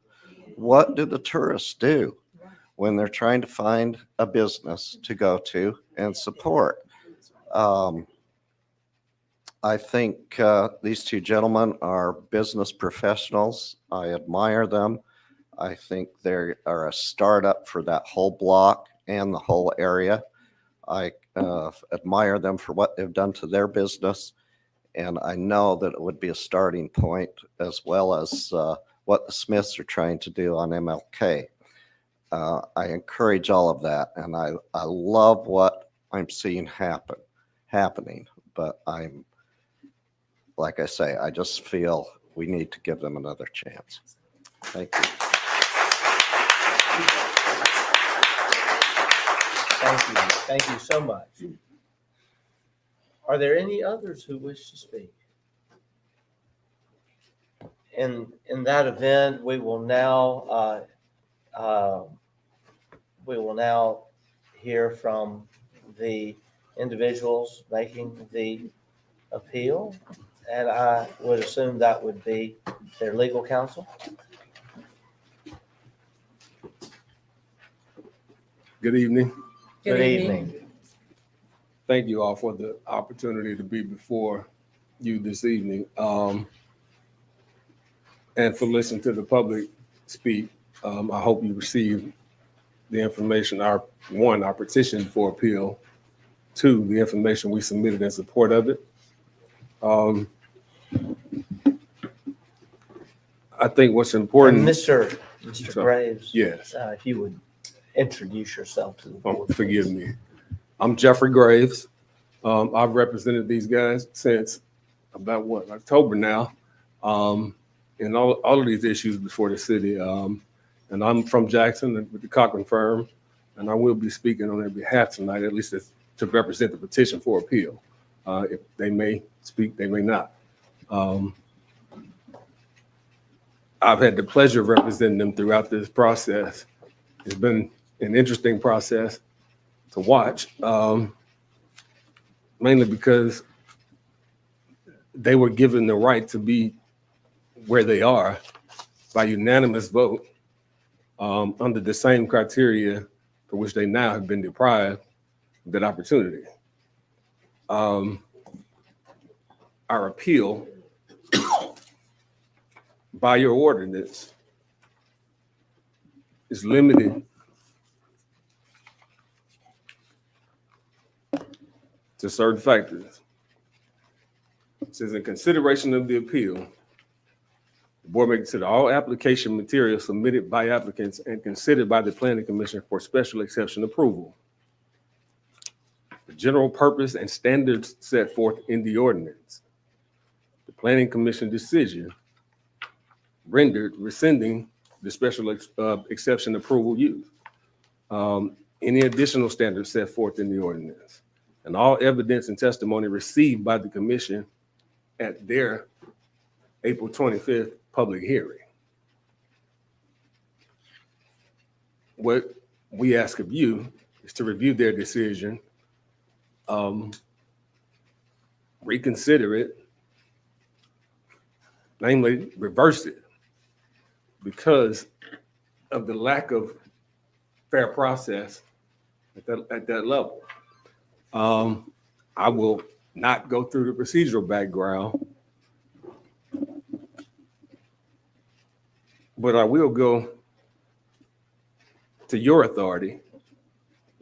What do the tourists do when they're trying to find a business to go to and support? I think these two gentlemen are business professionals. I admire them. I think they are a startup for that whole block and the whole area. I admire them for what they've done to their business, and I know that it would be a starting point as well as what the Smiths are trying to do on MLK. I encourage all of that, and I love what I'm seeing happening, but I'm, like I say, I just feel we need to give them another chance. Thank you. Thank you. Thank you so much. Are there any others who wish to speak? In that event, we will now hear from the individuals making the appeal, and I would assume that would be their legal counsel. Good evening. Good evening. Thank you all for the opportunity to be before you this evening, and for listening to the public speak. I hope you received the information, our petition for appeal, 2, the information we submitted in support of it. I think what's important. And Mr. Graves. Yes. If you would introduce yourself to the board. Forgive me. I'm Jeffrey Graves. I've represented these guys since about October now, and all of these issues before the city. And I'm from Jackson with the Cochran firm, and I will be speaking on their behalf tonight, at least to represent the petition for appeal. If they may speak, they may not. I've had the pleasure of representing them throughout this process. It's been an interesting process to watch, mainly because they were given the right to be where they are by unanimous vote, under the same criteria for which they now have been deprived of that opportunity. Our appeal by your ordinance is limited to certain factors. It says, in consideration of the appeal, the board may consider all application materials submitted by applicants and considered by the Planning Commission for special exception approval. The general purpose and standards set forth in the ordinance. The Planning Commission decision rendered rescinding the special exception approval used. Any additional standards set forth in the ordinance, and all evidence and testimony received by the commission at their April 25th public hearing. What we ask of you is to review their decision, reconsider it, namely reverse it, because of the lack of fair process at that level. I will not go through the procedural background, but I will go to your authority,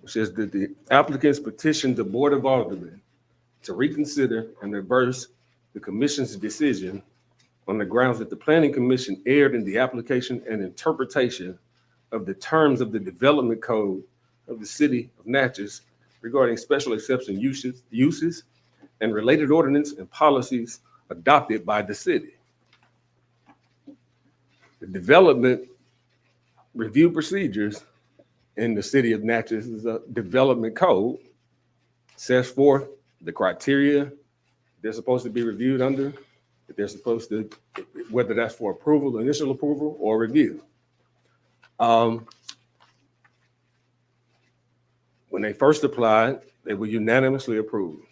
which is that the applicants petitioned the Board of Aldermen to reconsider and reverse the commission's decision on the grounds that the Planning Commission erred in the application and interpretation of the terms of the development code of the city of Natchez regarding special exception uses and related ordinance and policies adopted by the city. The development review procedures in the city of Natchez's development code sets forth the criteria they're supposed to be reviewed under, if they're supposed to, whether that's for approval, initial approval, or review. When they first applied, they were unanimously approved.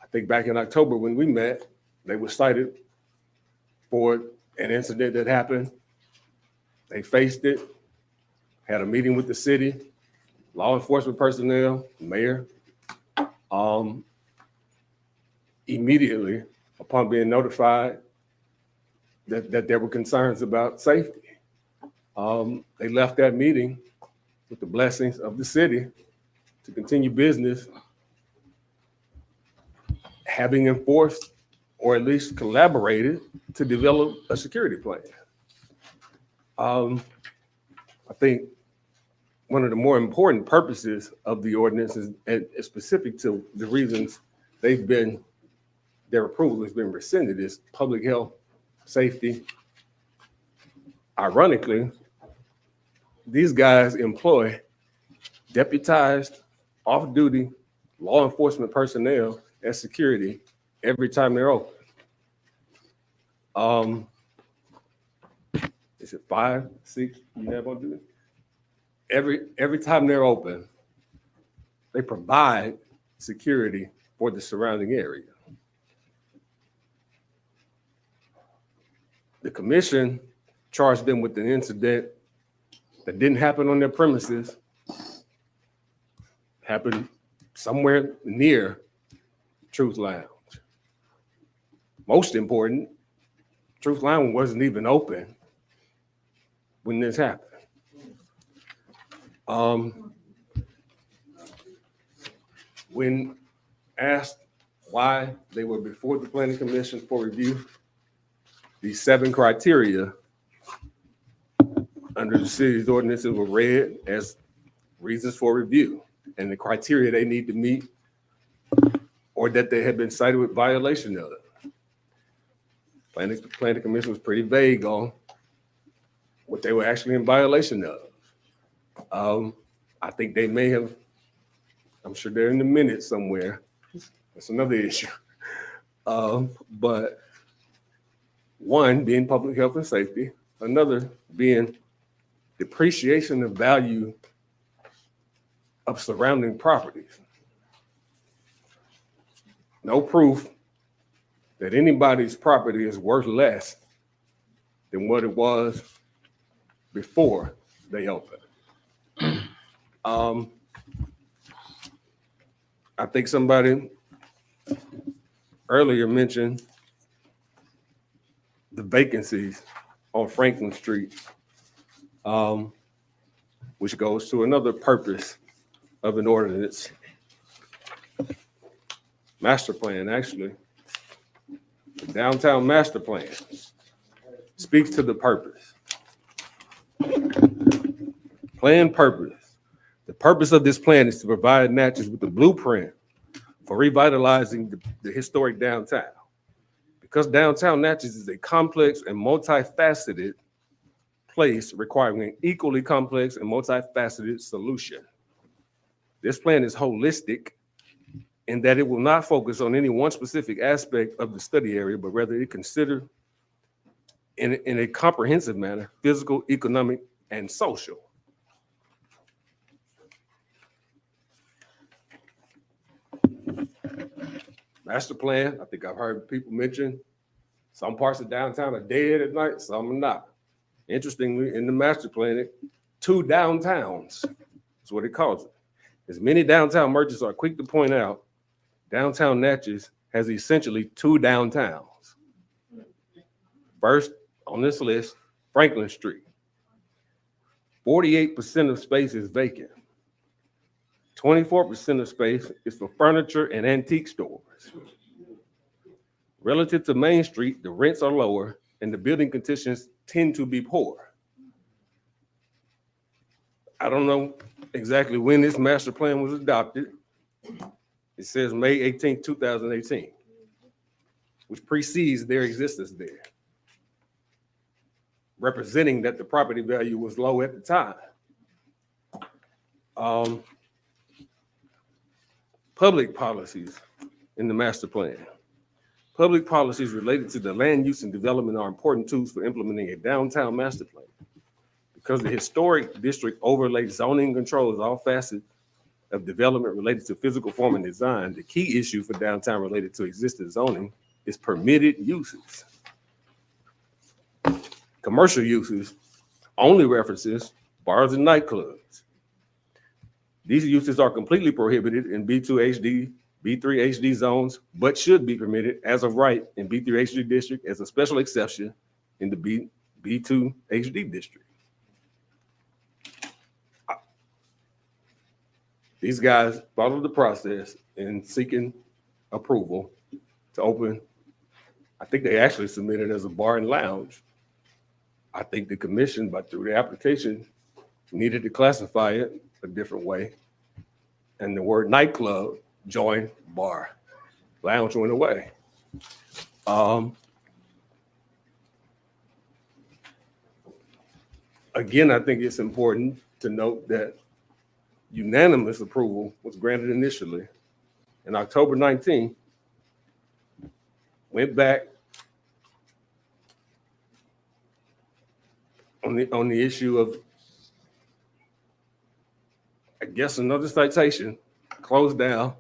I think back in October when we met, they were cited for an incident that happened. They faced it, had a meeting with the city, law enforcement personnel, mayor. Immediately upon being notified that there were concerns about safety, they left that meeting with the blessings of the city to continue business, having enforced or at least collaborated to develop a security plan. I think one of the more important purposes of the ordinance is, and specific to the reasons their approval has been rescinded, is public health, safety. Ironically, these guys employ deputized, off-duty law enforcement personnel as security every time they're open. Is it 5, 6 you have on duty? Every time they're open, they provide security for the surrounding area. The commission charged them with an incident that didn't happen on their premises, happened somewhere near Truth Lounge. Most important, Truth Lounge wasn't even open when this happened. When asked why they were before the Planning Commission for review, these 7 criteria under the city's ordinances were read as reasons for review and the criteria they need to meet or that they had been cited with violation of it. Planning Commission was pretty vague on what they were actually in violation of. I think they may have, I'm sure they're in the minutes somewhere. That's another issue. But one being public health and safety, another being depreciation of value of surrounding properties. No proof that anybody's property is worth less than what it was before they opened. I think somebody earlier mentioned the vacancies on Franklin Street, which goes to another purpose of an ordinance. Master plan, actually. The downtown master plan speaks to the purpose. Plan purpose. The purpose of this plan is to provide Natchez with the blueprint for revitalizing the historic downtown. Because downtown Natchez is a complex and multifaceted place requiring an equally complex and multifaceted solution. This plan is holistic in that it will not focus on any one specific aspect of the study area, but rather it consider in a comprehensive manner, physical, economic, and social. Master plan, I think I've heard people mention some parts of downtown are dead at night, some are not. Interestingly, in the master plan, 2 downtowns is what it calls it. As many downtown merchants are quick to point out, downtown Natchez has essentially 2 downtowns. First on this list, Franklin Street. 48% of space is vacant. 24% of space is for furniture and antique stores. Relative to Main Street, the rents are lower and the building conditions tend to be poor. I don't know exactly when this master plan was adopted. It says May 18, 2018, which precedes their existence there, representing that the property value was low at the time. Public policies in the master plan. Public policies related to the land use and development are important tools for implementing a downtown master plan. Because the historic district overlays zoning controls all facets of development related to physical form and design, the key issue for downtown related to existing zoning is permitted uses. Commercial uses only references bars and nightclubs. These uses are completely prohibited in B2 HD, B3 HD zones, but should be permitted as of right in B3 HD district as a special exception in the B2 HD district. These guys followed the process in seeking approval to open. I think they actually submitted as a bar and lounge. I think the commission, but through the application, needed to classify it a different way. And the word nightclub joined bar. Lounge went away. Again, I think it's important to note that unanimous approval was granted initially. And October 19th, went back on the issue of, I guess, another citation, closed down.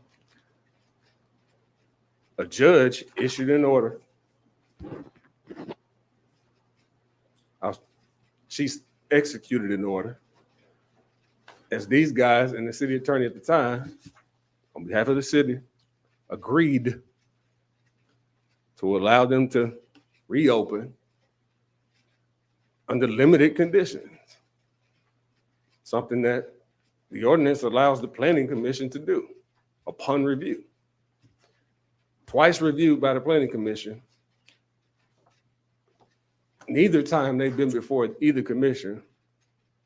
A judge issued an order. She's executed an order as these guys and the city attorney at the time, on behalf of the city, agreed to allow them to reopen under limited conditions. Something that the ordinance allows the planning commission to do upon review. Twice reviewed by the planning commission. Neither time they've been before either commission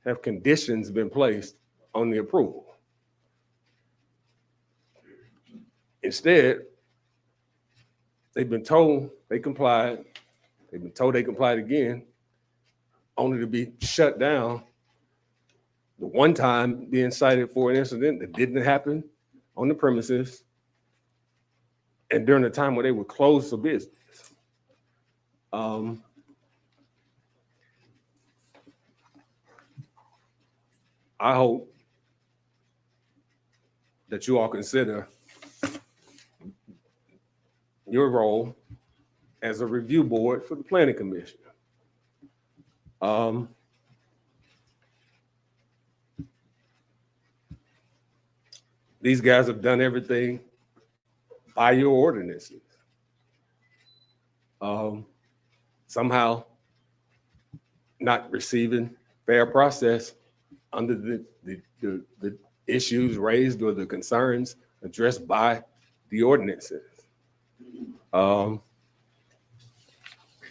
have conditions been placed on the approval. Instead, they've been told they complied. They've been told they complied again, only to be shut down. The one time being cited for an incident that didn't happen on the premises and during the time where they were closed for business. I hope that you all consider your role as a review board for the planning commission. These guys have done everything by your ordinances. Somehow not receiving fair process under the issues raised or the concerns addressed by the ordinances. I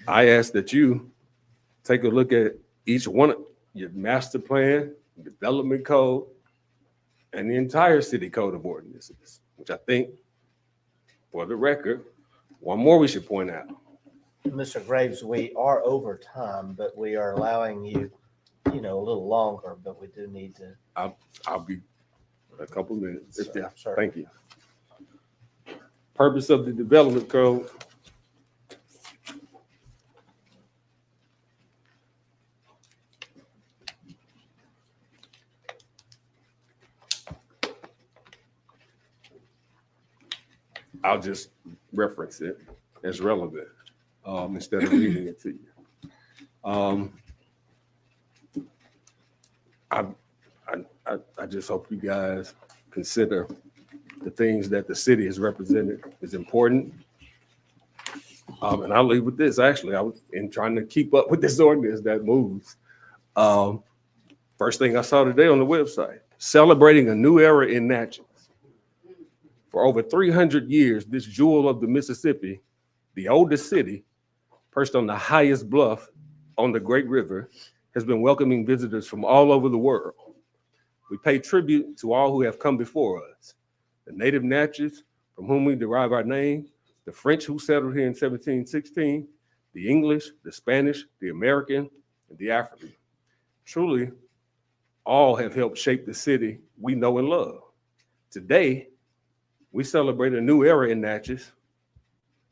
ask that you take a look at each one of your master plan, development code, and the entire city code of ordinances, which I think, for the record, one more we should point out. Mr. Graves, we are over time, but we are allowing you, a little longer, but we do need to. I'll be a couple of minutes. Sure. Thank you. Purpose of the development code. I'll just reference it as relevant instead of reading it to you. I just hope you guys consider the things that the city has represented is important. And I'll leave with this. Actually, I was in trying to keep up with this ordinance that moves. First thing I saw today on the website, celebrating a new era in Natchez. For over 300 years, this jewel of the Mississippi, the oldest city, perched on the highest bluff on the Great River, has been welcoming visitors from all over the world. We pay tribute to all who have come before us. The native Natchez, from whom we derive our name, the French who settled here in 1716, the English, the Spanish, the American, and the African. Truly, all have helped shape the city we know and love. Today, We celebrate a new era in Natchez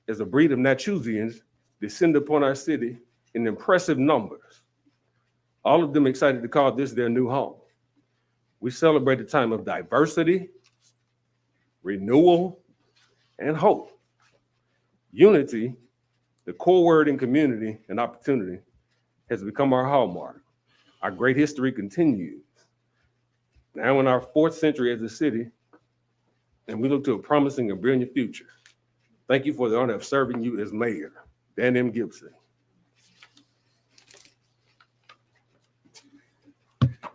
as a breed of Natchezians descend upon our city in impressive numbers. All of them excited to call this their new home. We celebrate a time of diversity, renewal, and hope. Unity, the core word in community and opportunity, has become our hallmark. Our great history continues. Now in our 4th century as a city, and we look to a promising and brilliant future. Thank you for the honor of serving you as mayor. Dan M. Gibson.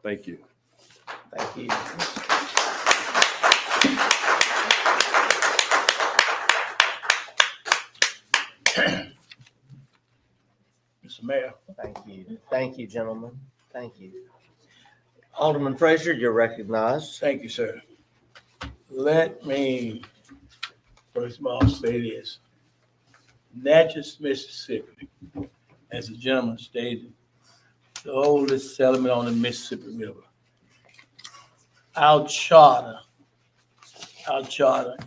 Thank you. Thank you. Mr. Mayor. Thank you. Thank you, gentlemen. Thank you. Alderman Frazier, you're recognized. Thank you, sir. Let me, first of all, say this. Natchez, Mississippi, as the gentleman stated, the oldest settlement on the Mississippi River. Our charter,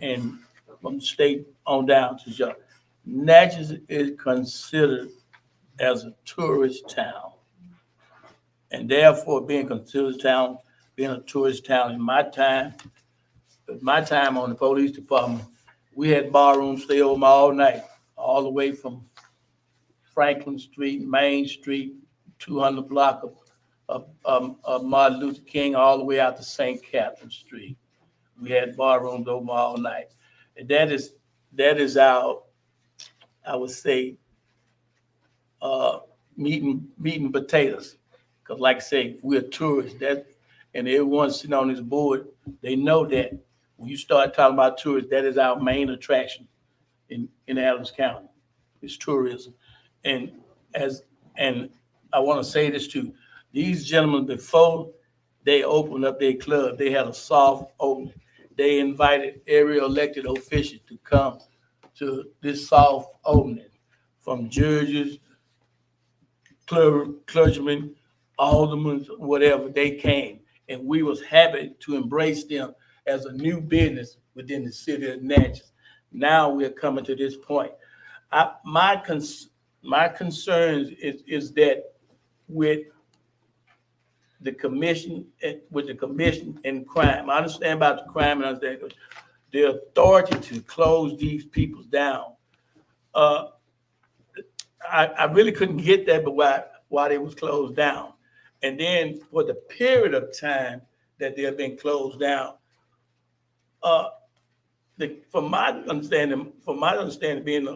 and from the state on down to y'all, Natchez is considered as a tourist town. And therefore, being considered being a tourist town in my time on the police department, we had barrooms stay open all night, all the way from Franklin Street, Main Street, 200 block of Martin Luther King, all the way out to St. Catherine Street. We had barrooms open all night. And that is our, I would say, meat and potatoes. Because like I say, we're tourists, and everyone sitting on this board, they know that when you start talking about tourists, that is our main attraction in Adams County, is tourism. And I want to say this too, these gentlemen, before they opened up their club, they had a soft opening. They invited every elected official to come to this soft opening, from judges, clergymen, aldermen, whatever, they came. And we was happy to embrace them as a new business within the city of Natchez. Now we're coming to this point. My concerns is that with the commission and crime, I understand about the crime and understand the authority to close these people down. I really couldn't get that, but why they was closed down. And then for the period of time that they have been closed down, from my understanding being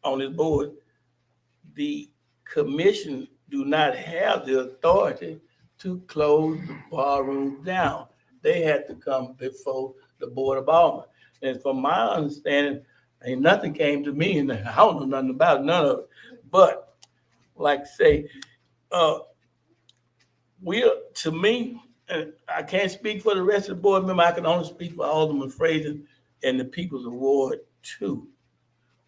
on this board, the commission do not have the authority to close the barroom down. They had to come before the Board of Aldermen. And from my understanding, ain't nothing came to me, and I don't know nothing about it, none of it. But like say, to me, and I can't speak for the rest of the board member, I can only speak for Alderman Frazier and the People's Award too.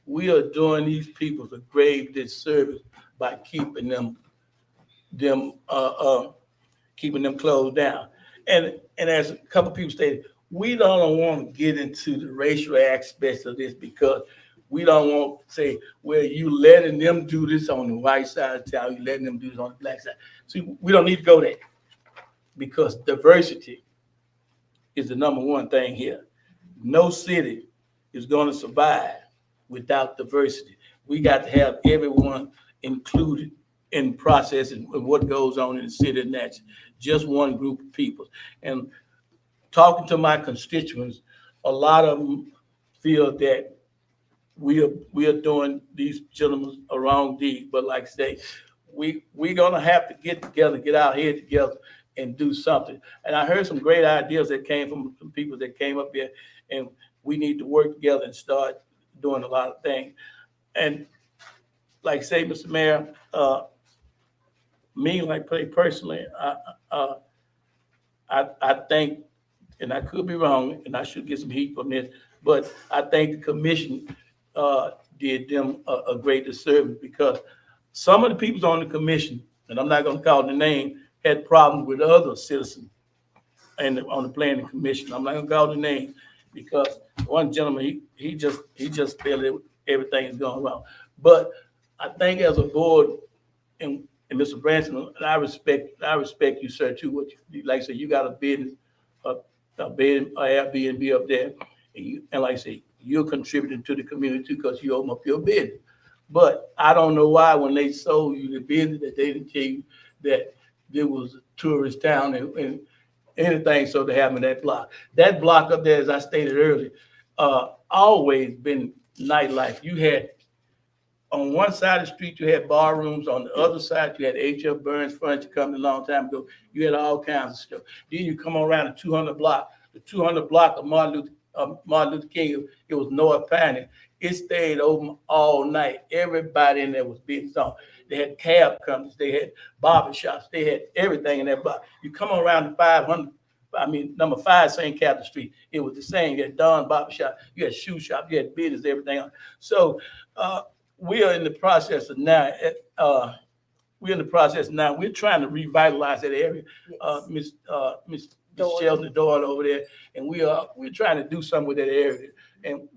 We are doing these people a grave disservice by keeping them closed down. And as a couple people stated, we don't want to get into the racial aspects of this, because we don't want to say, well, you letting them do this on the white side of town, you letting them do this on the black side. See, we don't need to go there, because diversity is the number one thing here. No city is going to survive without diversity. We got to have everyone included in process and what goes on in the city of Natchez. Just one group of people. And talking to my constituents, a lot of them feel that we are doing these gentlemen a wrong deed. But like I say, we're gonna have to get together, get our head together, and do something. And I heard some great ideas that came from some people that came up here, and we need to work together and start doing a lot of things. And like say, Mr. Mayor, me, like personally, I think, and I could be wrong, and I should get some heat from this, but I think the commission did them a great disservice, because some of the people on the commission, and I'm not going to call the name, had problems with other citizens and on the planning commission. I'm not going to call the name. because one gentleman, he just felt that everything is going wrong. But I think as a board, and Mr. Branson, I respect you, sir, too. What you, like I said, you got a business, a bed, a Airbnb up there, and like I say, you're contributing to the community too, because you open up your business. But I don't know why when they sold you the business that they didn't tell you that there was a tourist town and anything so to happen in that block. That block up there, as I stated earlier, always been nightlife. You had on one side of the street, you had bar rooms. On the other side, you had H.F. Burns Furniture Company a long time ago. You had all kinds of stuff. Then you come around the 200 block. The 200 block of Martin Luther King, it was North Piney. It stayed open all night. Everybody in there was business on. They had cab companies. They had barber shops. They had everything in that block. You come around the 500, number 5 St. Catherine Street. It was the same. You had Don Barber Shop. You had shoe shop. You had business, everything else. So, we are in the process of now. We're trying to revitalize that area. Miss Shelton Doyle over there, and we're trying to do something with that area. And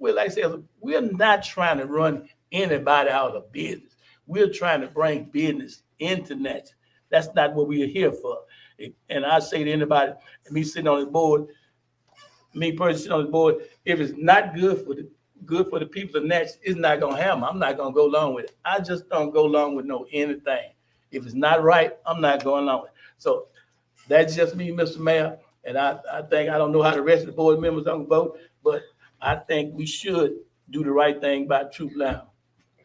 we're like I said, we're not trying to run anybody out of business. We're trying to bring business into Natchez. That's not what we are here for. And I say to anybody, me sitting on the board, me personally sitting on the board, if it's not good for the people of Natchez, it's not gonna happen. I'm not gonna go along with it. I just don't go along with no anything. If it's not right, I'm not going along with it. So that's just me, Mr. Mayor. And I think I don't know how the rest of the board members don't vote, but I think we should do the right thing by Troop Lounge.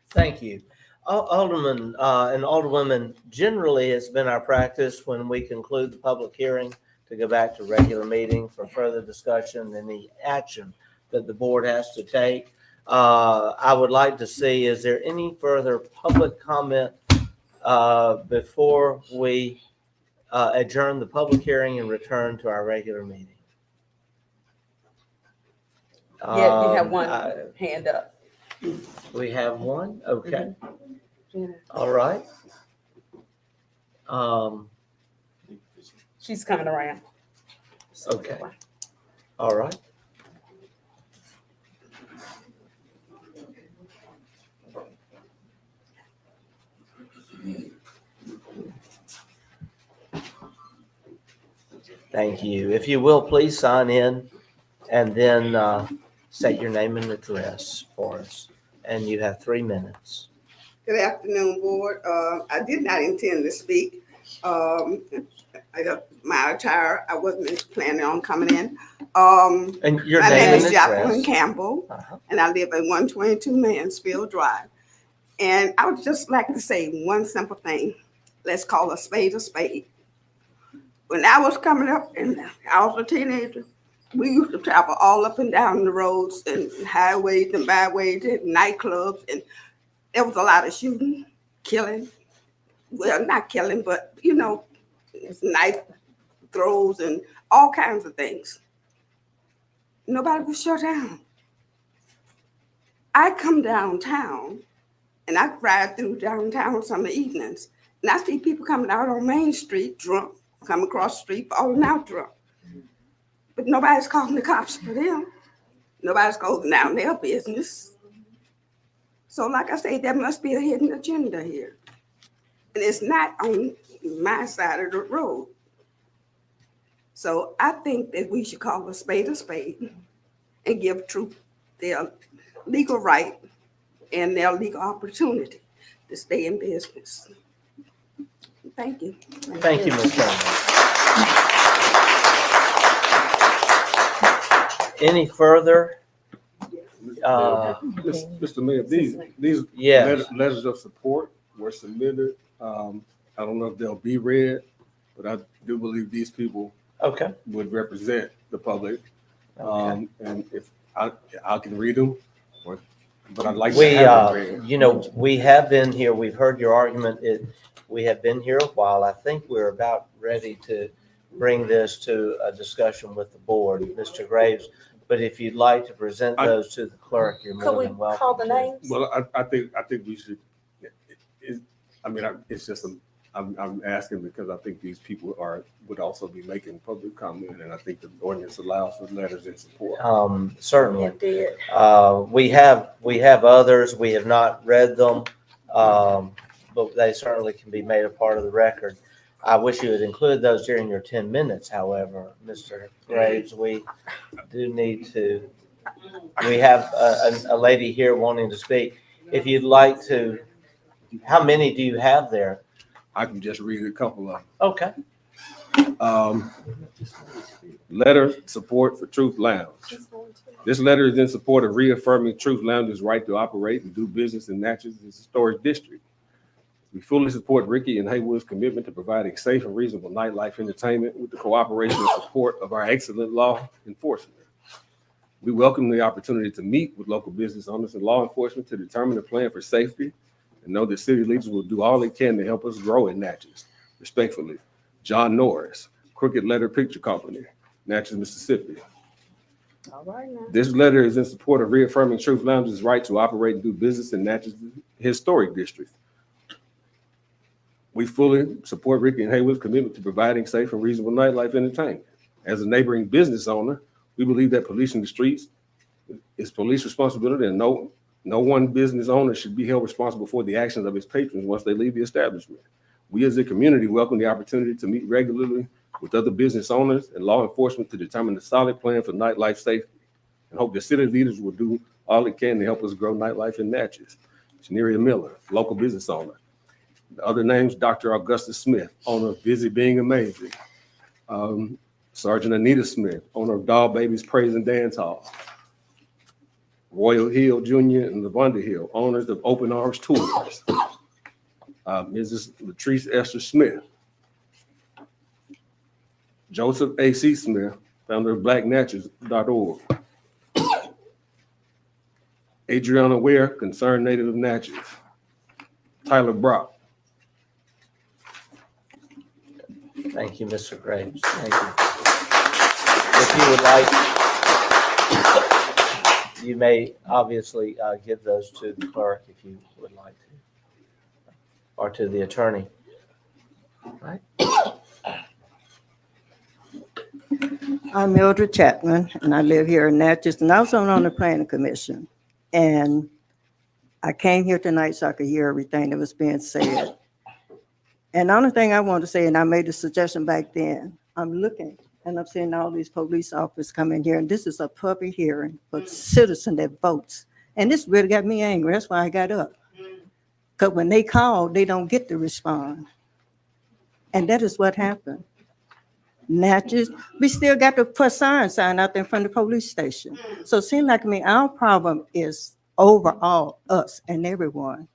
Thank you. Alderman and Alderwomen, generally it's been our practice when we conclude the public hearing to go back to regular meeting for further discussion and the action that the board has to take. I would like to see, is there any further public comment before we adjourn the public hearing and return to our regular meeting? Yeah, you have one hand up. We have one? Okay. All right. She's coming around. Okay. All right. Thank you. If you will, please sign in and then state your name and address for us. And you have 3 minutes. Good afternoon, board. I did not intend to speak. I got my attire. I wasn't planning on coming in. And your my name is and Jacqueline address. Campbell, and I live at 122 Mansfield Drive. And I would just like to say one simple thing. Let's call a spade a spade. When I was coming up and I was a teenager, we used to travel all up and down the roads and highways and byways and nightclubs, and there was a lot of shooting, killing. Well, not killing, but it's knife throws and all kinds of things. Nobody was shut down. I come downtown and I ride through downtown some evenings, and I see people coming out on Main Street drunk, coming across the street falling out drunk. But nobody's calling the cops for them. Nobody's closing down their business. So like I say, there must be a hidden agenda here. And it's not on my side of the road. So I think that we should call a spade and give Troop their legal right and their legal opportunity to stay in business. Thank you. Thank you, Ms. Campbell. Any further? Mr. Mayor, these Yes. letters of support were submitted. I don't know if they'll be read, but I do believe these people would represent the public. And if I can read them, but I'd like to have them read. We have been here. We've heard your argument. We have been here a while. I think we're about ready to bring this to a discussion with the board, Mr. Graves. But if you'd like to present those to the clerk, you're more than welcome. Call the names? Well, I think we should. It's just I'm asking because I think these people would also be making public comment, and I think the ordinance allows for letters in support. Certainly. We have others. We have not read them, but they certainly can be made a part of the record. I wish you would include those during your 10 minutes, however, Mr. Graves. We do need to, we have a lady here wanting to speak. If you'd like to, how many do you have there? I can just read a couple of them. Okay. Letter support for Truth Lounge. This letter is in support of reaffirming Truth Lounge's right to operate and do business in Natchez Historic District. We fully support Ricky and Haywood's commitment to providing safe and reasonable nightlife entertainment with the cooperation and support of our excellent law enforcement. We welcome the opportunity to meet with local business owners and law enforcement to determine a plan for safety and know that city leaders will do all they can to help us grow in Natchez. Respectfully, John Norris, Crooked Letter Picture Company, Natchez, Mississippi. All right now. This letter is in support of reaffirming Truth Lounge's right to operate and do business in Natchez Historic District. We fully support Ricky and Haywood's commitment to providing safe and reasonable nightlife entertainment. As a neighboring business owner, we believe that policing the streets is police responsibility, and no one business owner should be held responsible for the actions of its patrons once they leave the establishment. We as a community welcome the opportunity to meet regularly with other business owners and law enforcement to determine a solid plan for nightlife safety, and hope the city leaders will do all they can to help us grow nightlife in Natchez. Shaneria Miller, local business owner. The other names, Dr. Augustus Smith, owner of Busy Being Amazing. Sergeant Anita Smith, owner of Doll Babies Praise and Dance Hall. Royal Hill Jr. and Lavonda Hill, owners of Open Arms Tours. Mrs. Latrice Esther Smith. Joseph A.C. Smith, founder of BlackNatchez.org. Adriana Ware, concerned native of Natchez. Tyler Brock. Thank you, Mr. Graves. Thank you. If you would like, you may obviously give those to the clerk if you would like to, or to the attorney. All right. I'm Mildred Chapman, and I live here in Natchez, and I was on the planning commission. And I came here tonight so I could hear everything that was being said. And the only thing I want to say, and I made a suggestion back then, I'm looking and I'm seeing all these police officers come in here, and this is a public hearing for citizen that votes. And this really got me angry. That's why I got up. Because when they call, they don't get to respond. And that is what happened. Natchez, we still got to put sign out there in front of the police station. So it seems like to me, our problem is overall us and everyone.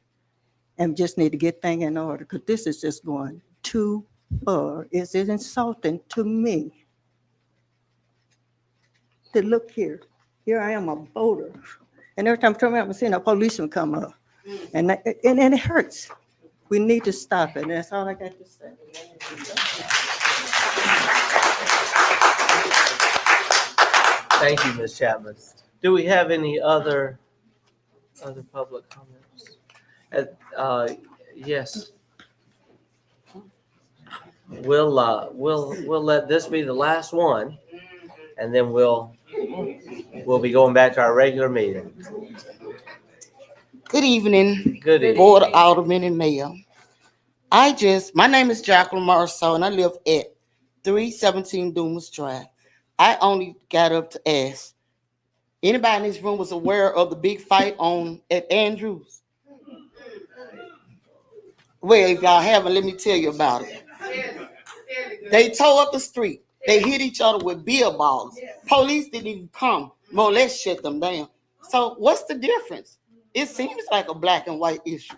And just need to get things in order, because this is just going too far. It's insulting to me. To look here. Here I am, a voter. And every time I turn around, I'm seeing a policeman come up. And it hurts. We need to stop it. And that's all I got to say. Thank you, Ms. Chapman. Do we have any other public comments? Yes. We'll let this be the last one, and then we'll be going back to our regular meeting. Good evening. Good evening. Board of Aldermen and Mayor. My name is Jacqueline Marceau, and I live at 317 Dumas Drive. I only got up to ask, anybody in this room was aware of the big fight at Andrews? Well, if y'all haven't, let me tell you about it. They tore up the street. They hit each other with beer balls. Police didn't even come. More or less shut them down. So what's the difference? It seems like a black and white issue.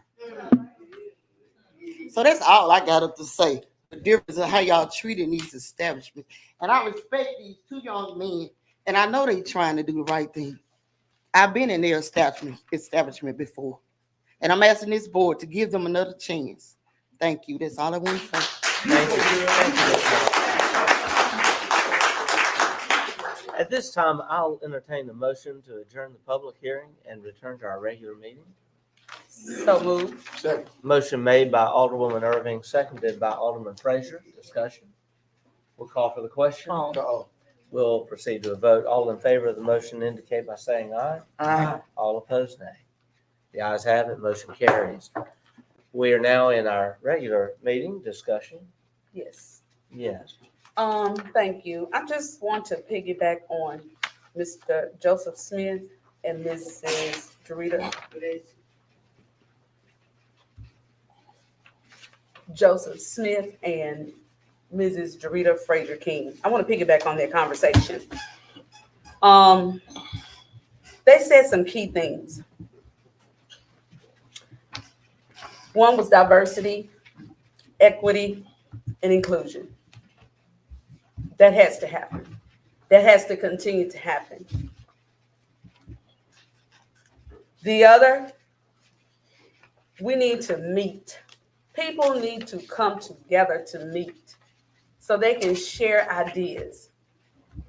So that's all I got up to say. The difference in how y'all treating these establishments. And I respect these two young men, and I know they trying to do the right thing. I've been in their establishment before. And I'm asking this board to give them another chance. Thank you. That's all I want to say. Thank you. At this time, I'll entertain the motion to adjourn the public hearing and return to our regular meeting. So moved. Second. Motion made by Alderwoman Irving, seconded by Alderman Frazier. Discussion. We'll call for the question. Uh-oh. We'll proceed to a vote. All in favor of the motion indicate by saying aye. Aye. All opposed, nay. The ayes have it. Motion carries. We are now in our regular meeting discussion. Yes. Yes. Thank you. I just want to piggyback on Mr. Joseph Smith and Mrs. Dorita. Joseph Smith and Mrs. Dorita Frazier King. I want to piggyback on their conversation. They said some key things. One was diversity, equity, and inclusion. That has to happen. That has to continue to happen. The other, we need to meet. People need to come together to meet so they can share ideas,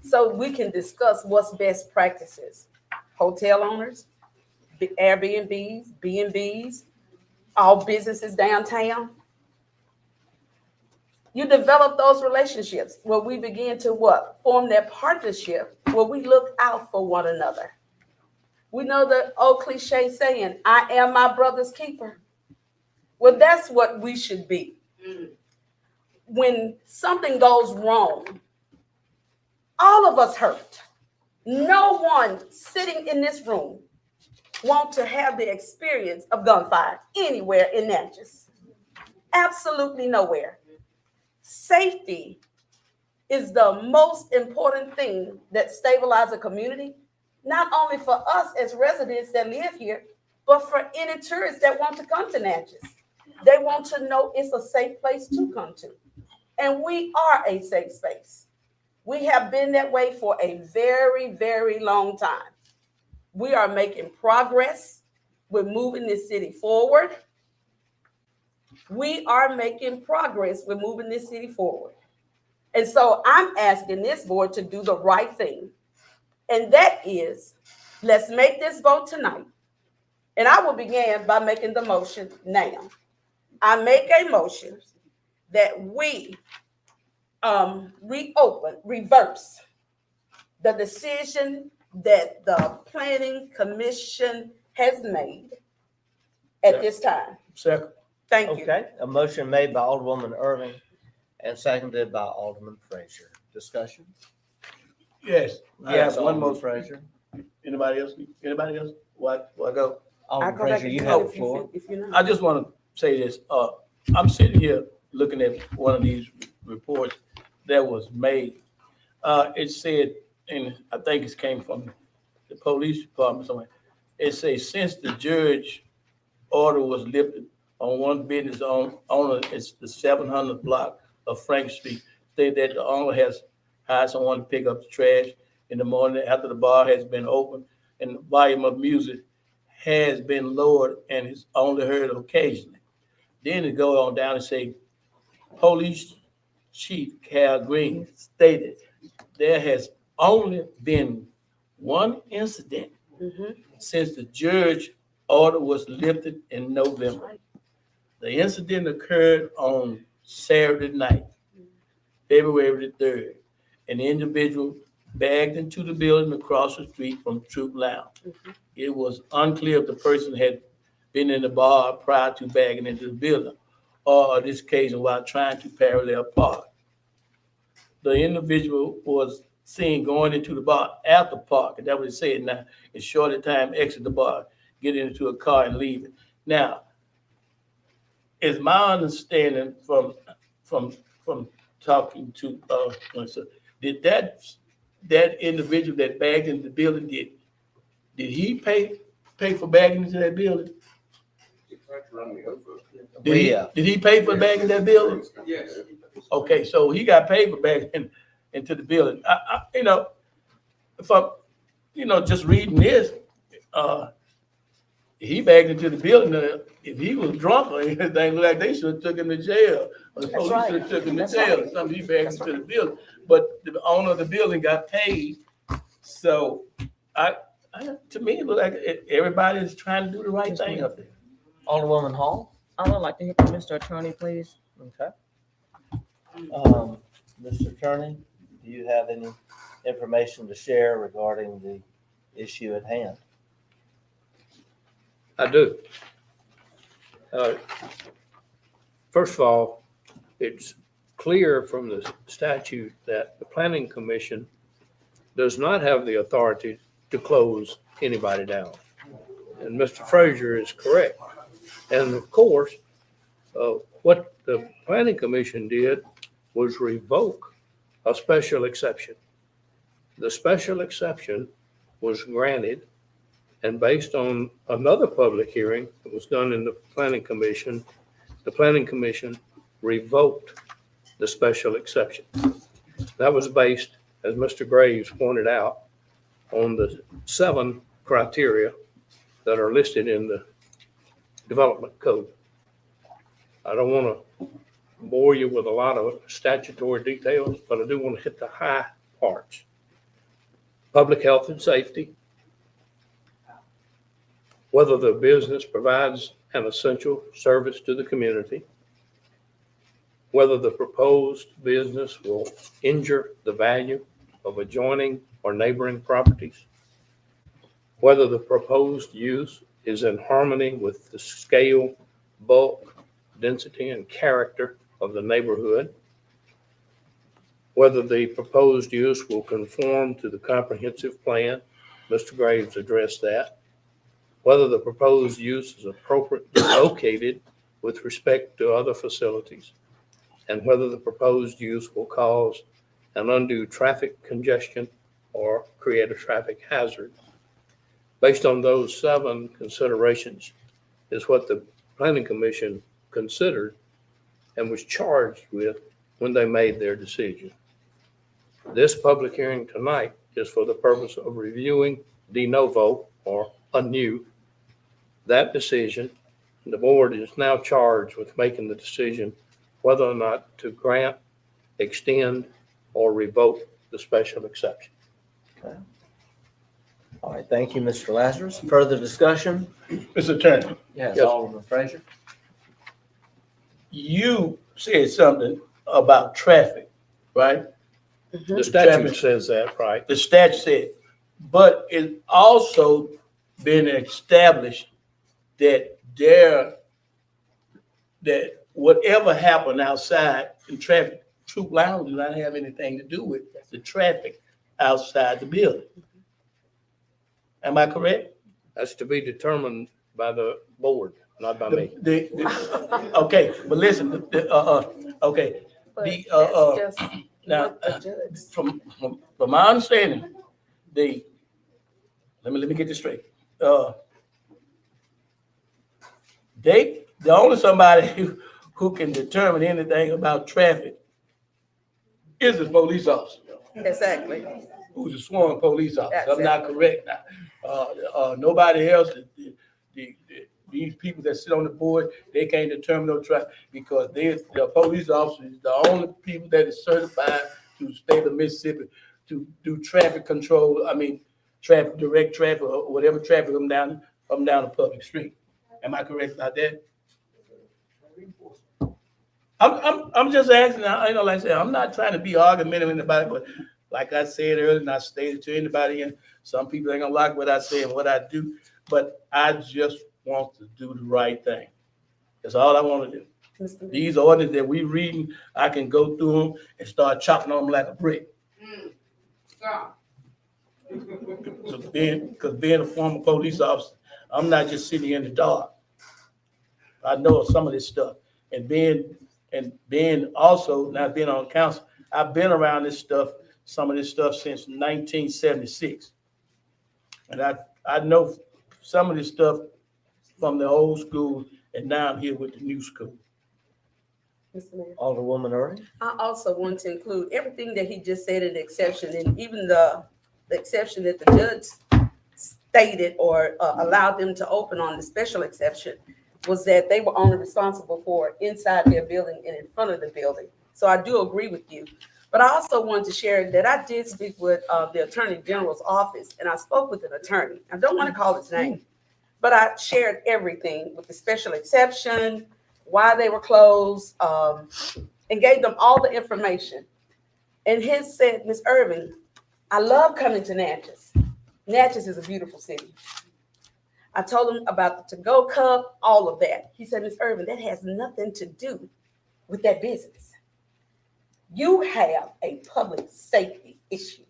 so we can discuss what's best practices. Hotel owners, Airbnbs, B&Bs, all businesses downtown. You develop those relationships where we begin to what? Form that partnership where we look out for one another. We know the old cliche saying, I am my brother's keeper. Well, that's what we should be. When something goes wrong, all of us hurt. No one sitting in this room wants to have the experience of gunfire anywhere in Natchez. Absolutely nowhere. Safety is the most important thing that stabilizes a community, not only for us as residents that live here, but for any tourists that want to come to Natchez. They want to know it's a safe place to come to. And we are a safe space. We have been that way for a very, very long time. We are making progress. We're moving this city forward. We are making progress. We're moving this city forward. And so I'm asking this board to do the right thing. And that is, let's make this vote tonight. And I will begin by making the motion now. I make a motion that we reverse the decision that the Planning Commission has made at this time. Second. Thank you. Okay, a motion made by Alderwoman Irving and seconded by Alderman Frazier. Discussion? Yes. I Yes, have one more. Alderman Frazier. Anybody else? Anybody else? What go? Alderman Frazier, you have the floor. I just want to say this. I'm sitting here looking at one of these reports that was made. It said, and I think it came from the police department somewhere. It says since the judge order was lifted on one business owner, it's the 700 block of Frank Street, stated that the owner has hired someone to pick up the trash in the morning after the bar has been open, and the volume of music has been lowered and is only heard occasionally. Then it goes on down and say, Police Chief Cal Green stated there has only been one incident since the judge order was lifted in November. The incident occurred on Saturday night, February the 3rd. An individual bagged into the building across the street from Troop Lounge. It was unclear if the person had been in the bar prior to bagging into the building, or this occasion while trying to parallel park. The individual was seen going into the bar after park, and that was said. Now, in shorter time, exit the bar, get into a car and leave it. Now, it's my understanding from talking to did that individual that bagged into the building, did he pay for bagging into that building? Did he pay for bagging that building? Yes. Okay, so he got paid for bagging into the building. If I'm, just reading this, he bagged into the building. If he was drunk or anything like, they should have took him to jail. Or the police should have took him to jail or something. He bagged into the building. But the owner of the building got paid. So to me, it looked like everybody is trying to do the right thing up there. Alderwoman Hall? I would like to hear from Mr. Attorney, please. Okay. Mr. Attorney, do you have any information to share regarding the issue at hand? I do. First of all, it's clear from the statute that the Planning Commission does not have the authority to close anybody down. And Mr. Frazier is correct. And of course, what the Planning Commission did was revoke a special exception. The special exception was granted, and based on another public hearing that was done in the Planning Commission revoked the special exception. That was based, as Mr. Graves pointed out, on the 7 criteria that are listed in the development code. I don't want to bore you with a lot of statutory details, but I do want to hit the high parts. Public health and safety, whether the business provides an essential service to the community, whether the proposed business will injure the value of adjoining or neighboring properties, whether the proposed use is in harmony with the scale, bulk, density, and character of the neighborhood, whether the proposed use will conform to the comprehensive plan. Mr. Graves addressed that. Whether the proposed use is appropriately located with respect to other facilities, and whether the proposed use will cause an undue traffic congestion or create a traffic hazard. Based on those 7 considerations is what the Planning Commission considered and was charged with when they made their decision. This public hearing tonight is for the purpose of reviewing de novo or anew that decision. The board is now charged with making the decision whether or not to grant, extend, or revoke the special exception. Okay. All right, thank you, Mr. Lazarus. Further discussion? Mr. Attorney. Yes, Yes. Alderman Frazier. You said something about traffic, right? The statute says that, right? The statute said, but it also been established that that whatever happened outside in traffic, Troop Lounge does not have anything to do with the traffic outside the building. Am I correct? That's to be determined by the board, not by me. Okay, but listen, okay. Now, from my understanding, let me get this straight. The only somebody who can determine anything about traffic is the police officer. Exactly. Who's a sworn police officer. That's I'm not correct now. Nobody else, these people that sit on the board, they can't determine no traffic because the police officer is the only people that is certified to the state of Mississippi to do traffic control. I mean, direct traffic or whatever traffic come down a public street. Am I correct about that? I'm just asking. Like I said, I'm not trying to be argumentative about it, but like I said earlier, and I stated to anybody, and some people ain't gonna like what I say and what I do, but I just want to do the right thing. That's all I want to do. These ordinances that we reading, I can go through them and start chopping on them like a brick. Because being a former police officer, I'm not just sitting in the dark. I know some of this stuff, and being also not being on council, I've been around this stuff, some of this stuff since 1976, and I know some of this stuff from the old school, and now I'm here with the new school. Mr. Mayor. Alderwoman Irving. I also want to include everything that he just said in the exception, and even the exception that the judge stated or allowed them to open on the special exception was that they were only responsible for inside their building and in front of the building. So I do agree with you. But I also wanted to share that I did speak with the Attorney General's office, and I spoke with an attorney. I don't want to call his name, but I shared everything with the special exception, why they were closed, and gave them all the information. And his said, Miss Irving, I love coming to Natchez. Natchez is a beautiful city. I told him about the to-go cup, all of that. He said, Miss Irving, that has nothing to do with that business. You have a public safety issue,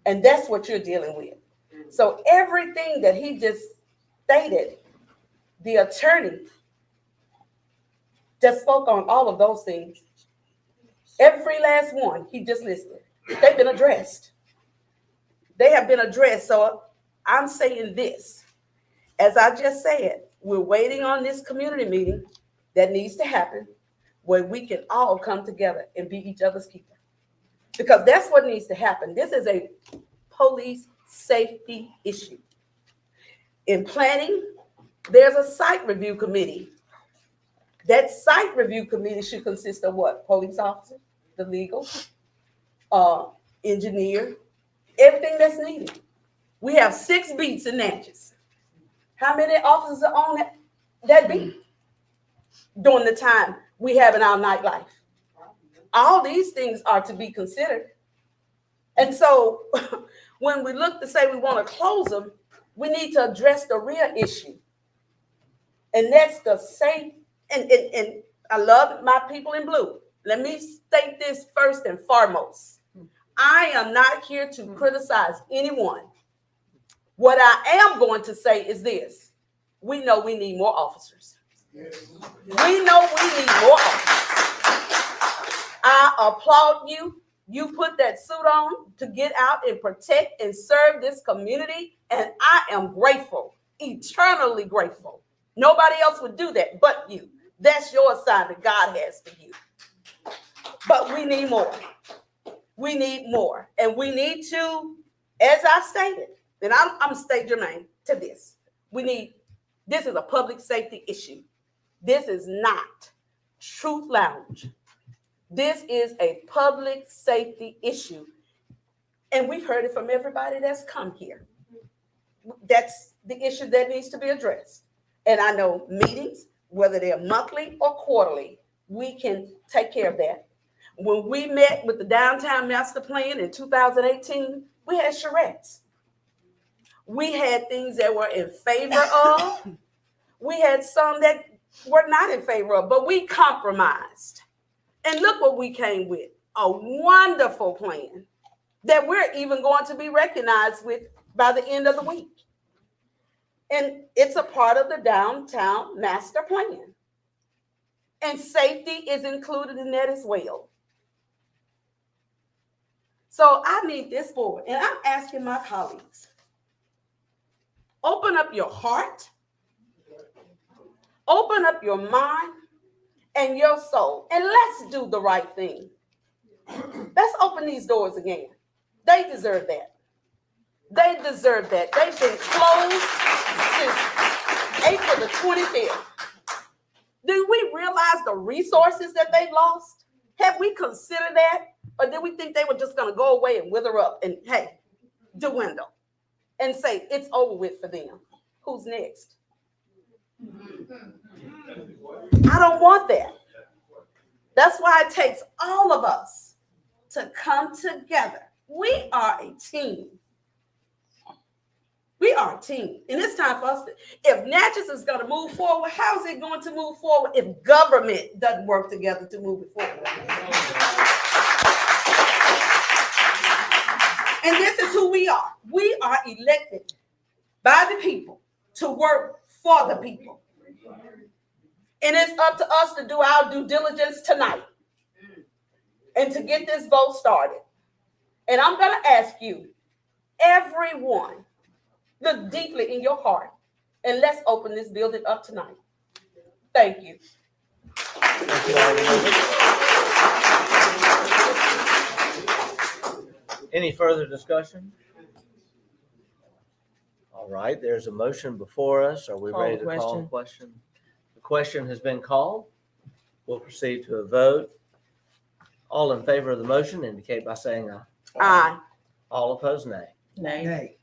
and that's what you're dealing with. So everything that he just stated, the attorney just spoke on all of those things. Every last one he just listed, they've been addressed. They have been addressed. So I'm saying this, as I just said, we're waiting on this community meeting that needs to happen where we can all come together and be each other's keeper. Because that's what needs to happen. This is a police safety issue. In planning, there's a site review committee. That site review committee should consist of what? Police officer, the legal, engineer, everything that's needed. We have 6 beats in Natchez. How many officers are on that beat during the time we have in our nightlife? All these things are to be considered. And so when we look to say we want to close them, we need to address the real issue. And that's the same. And I love my people in blue. Let me state this first and foremost. I am not here to criticize anyone. What I am going to say is this. We know we need more officers. We know we need more officers. I applaud you. You put that suit on to get out and protect and serve this community. And I am grateful, eternally grateful. Nobody else would do that but you. That's your assignment God has for you. But we need more. We need more. And we need to, as I stated, and I'm state germane to this. This is a public safety issue. This is not Truth Lounge. This is a public safety issue. And we've heard it from everybody that's come here. That's the issue that needs to be addressed. And I know meetings, whether they're monthly or quarterly, we can take care of that. When we met with the Downtown Master Plan in 2018, we had charrettes. We had things that were in favor of. We had some that were not in favor of, but we compromised. And look what we came with, a wonderful plan that we're even going to be recognized with by the end of the week. And it's a part of the Downtown Master Plan. And safety is included in that as well. So I need this board, and I'm asking my colleagues, open up your heart, open up your mind and your soul, and let's do the right thing. Let's open these doors again. They deserve that. They deserve that. They've been closed since April the 25th. Do we realize the resources that they've lost? Have we considered that? Or did we think they were just going to go away and wither up and, hey, dwindle and say it's over with for them? Who's next? I don't want that. That's why it takes all of us to come together. We are a team. We are a team. And it's time for us to, if Natchez is going to move forward, how is it going to move forward if government doesn't work together to move it forward? And this is who we are. We are elected by the people to work for the people. And it's up to us to do our due diligence tonight and to get this vote started. And I'm going to ask you, everyone, look deeply in your heart and let's open this building up tonight. Thank you. Any further discussion? All right, there's a motion before us. Are we ready to call a question? The question has been called. We'll proceed to a vote. All in favor of the motion indicate by saying aye. Aye. All opposed, nay. Nay.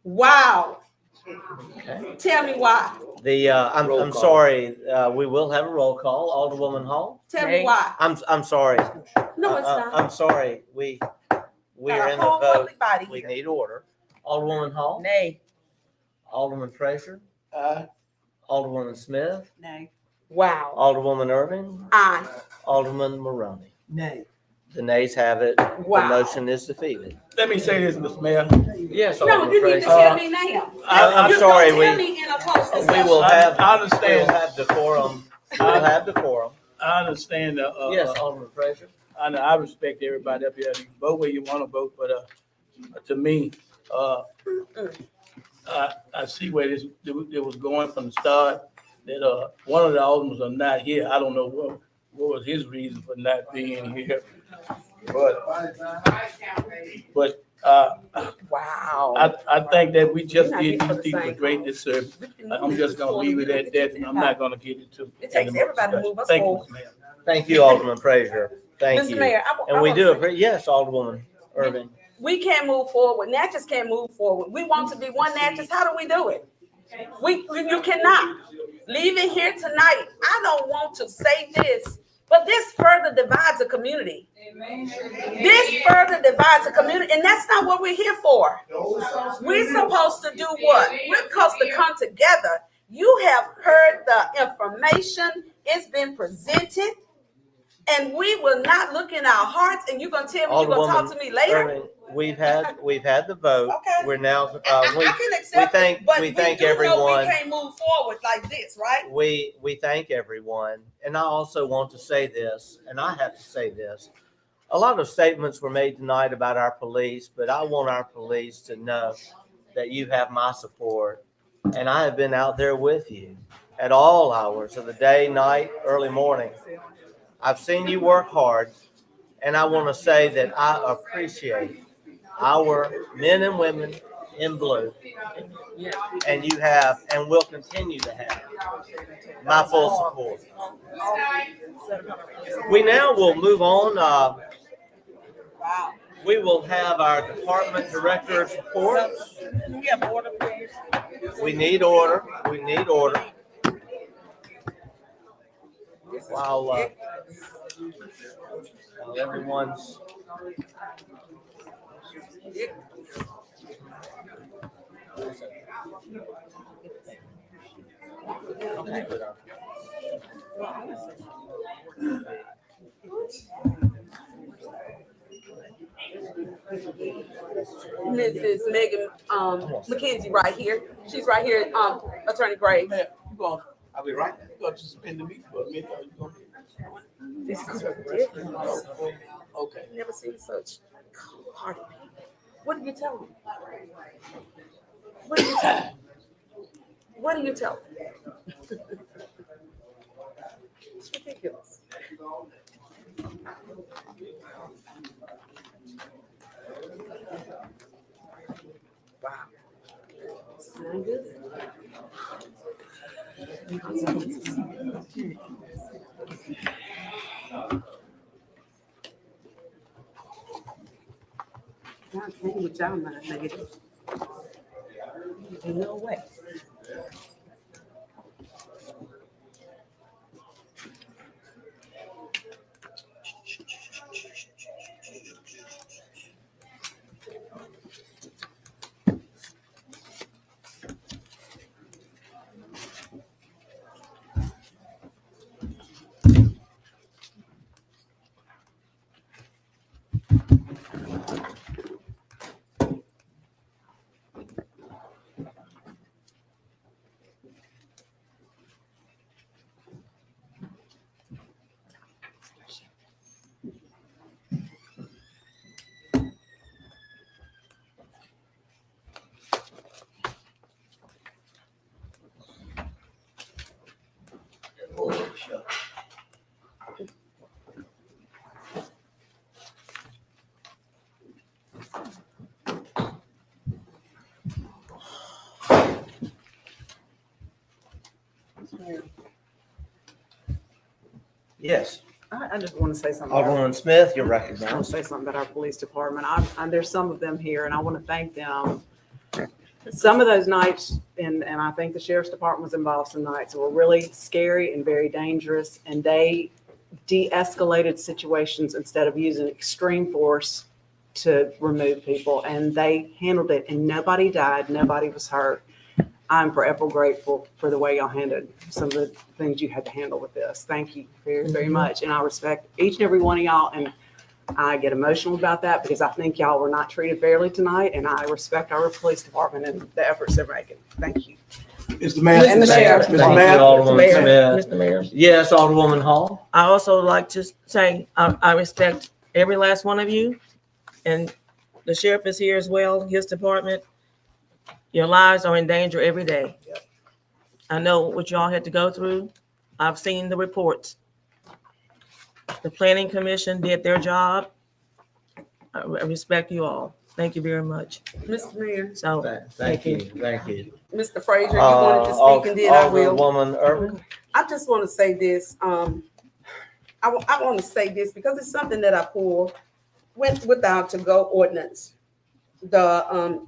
Wow. Okay. Tell me why. I'm sorry, we will have a roll call. Alderwoman Hall? Tell me why. I'm sorry. No, it's not. I'm sorry. We're Got a in the whole vote. lovely body We here. need order. Alderwoman Hall? Nay. Alderman Frazier? Aye. Alderwoman Smith? Nay. Wow. Alderwoman Irving? Aye. Alderman Maroney? Nay. The nays have it. The Wow. motion is defeated. Let me say this, Mr. Mayor. Yes, No, Alderman you need to Frazier. tell me now. I'm You sorry, don't tell me in a close We discussion. will have, I we understand. will have decorum. We'll have decorum. I understand, Yes, Alderman Frazier. I respect everybody up here. You vote where you want to vote, but to me, I see where it was going from the start. That one of the aldermen are not here. I don't know what was his reason for not being here, but wow. I think that we just You're not did here for these the people same great disservice. I'm just gonna leave it at that, and I'm not gonna get into. It takes everybody to move us Thank you, forward. Mr. Mayor. Thank you, Alderman Frazier. Thank Mr. you. Mayor, And we do agree. Yes, Alderwoman Irving. We can't move forward. Natchez can't move forward. We want to be one Natchez. How do we do it? You cannot leave it here tonight. I don't want to say this, but this further divides a community. This further divides a community, and that's not what we're here for. We're supposed to do what? We're supposed to come together. You have heard the information. It's been presented, and we will not look in our hearts. And you're gonna tell me you're gonna talk to me later. Irving, we've had the vote. Okay. We're now. I can accept it, but we thank do know everyone. we can't move forward like this, right? We thank everyone, and I also want to say this, and I have to say this. A lot of statements were made tonight about our police, but I want our police to know that you have my support, and I have been out there with you at all hours of the day, night, early morning. I've seen you work hard, and I want to say that I appreciate our men and women in blue, and you have and will continue to have my full support. We now will move on. We will have our department director's reports. We have order, please. We need order. We need order. While everyone's Mrs. Megan McKenzie right here. She's right here, Attorney Graves. I'll be right. You got to suspend the meeting for a minute. This is ridiculous. Okay. Never seen such party people. What do you tell them? What do you tell them? What do you tell them? It's ridiculous. Wow. Sound good? Not playing with y'all, my nigga. Ain't no way. Yes. I just want to say something. Alderwoman Smith, you're I want recognized. to say something about our police department. There's some of them here, and I want to thank them Some of those nights, and I think the sheriff's department was involved some nights, were really scary and very dangerous. And they de-escalated situations instead of using extreme force to remove people. And they handled it and nobody died, nobody was hurt. I'm forever grateful for the way y'all handled some of the things you had to handle with this. Thank you very, very much. And I respect each and every one of y'all. And I get emotional about that because I think y'all were not treated fairly tonight. And I respect our police department and the efforts they're making. Thank you. Mr. Mayor. And the sheriff. Mr. Thank Mayor. you, Alderman Mayor, Smith. Mr. Mayor, Yes, Alderwoman Hall. I also like to say, I respect every last one of you. And the sheriff is here as well, his department. Your lives are in danger every day. I know what y'all had to go through. I've seen the reports. The planning commission did their job. I respect you all. Thank you very much. Mr. Mayor, So, Thank you. Thank you. Mr. Frazier, you wanted to speak and then I will. Alderwoman Irvin. I just want to say this. I want to say this because it's something that I pulled with our to-go ordinance. The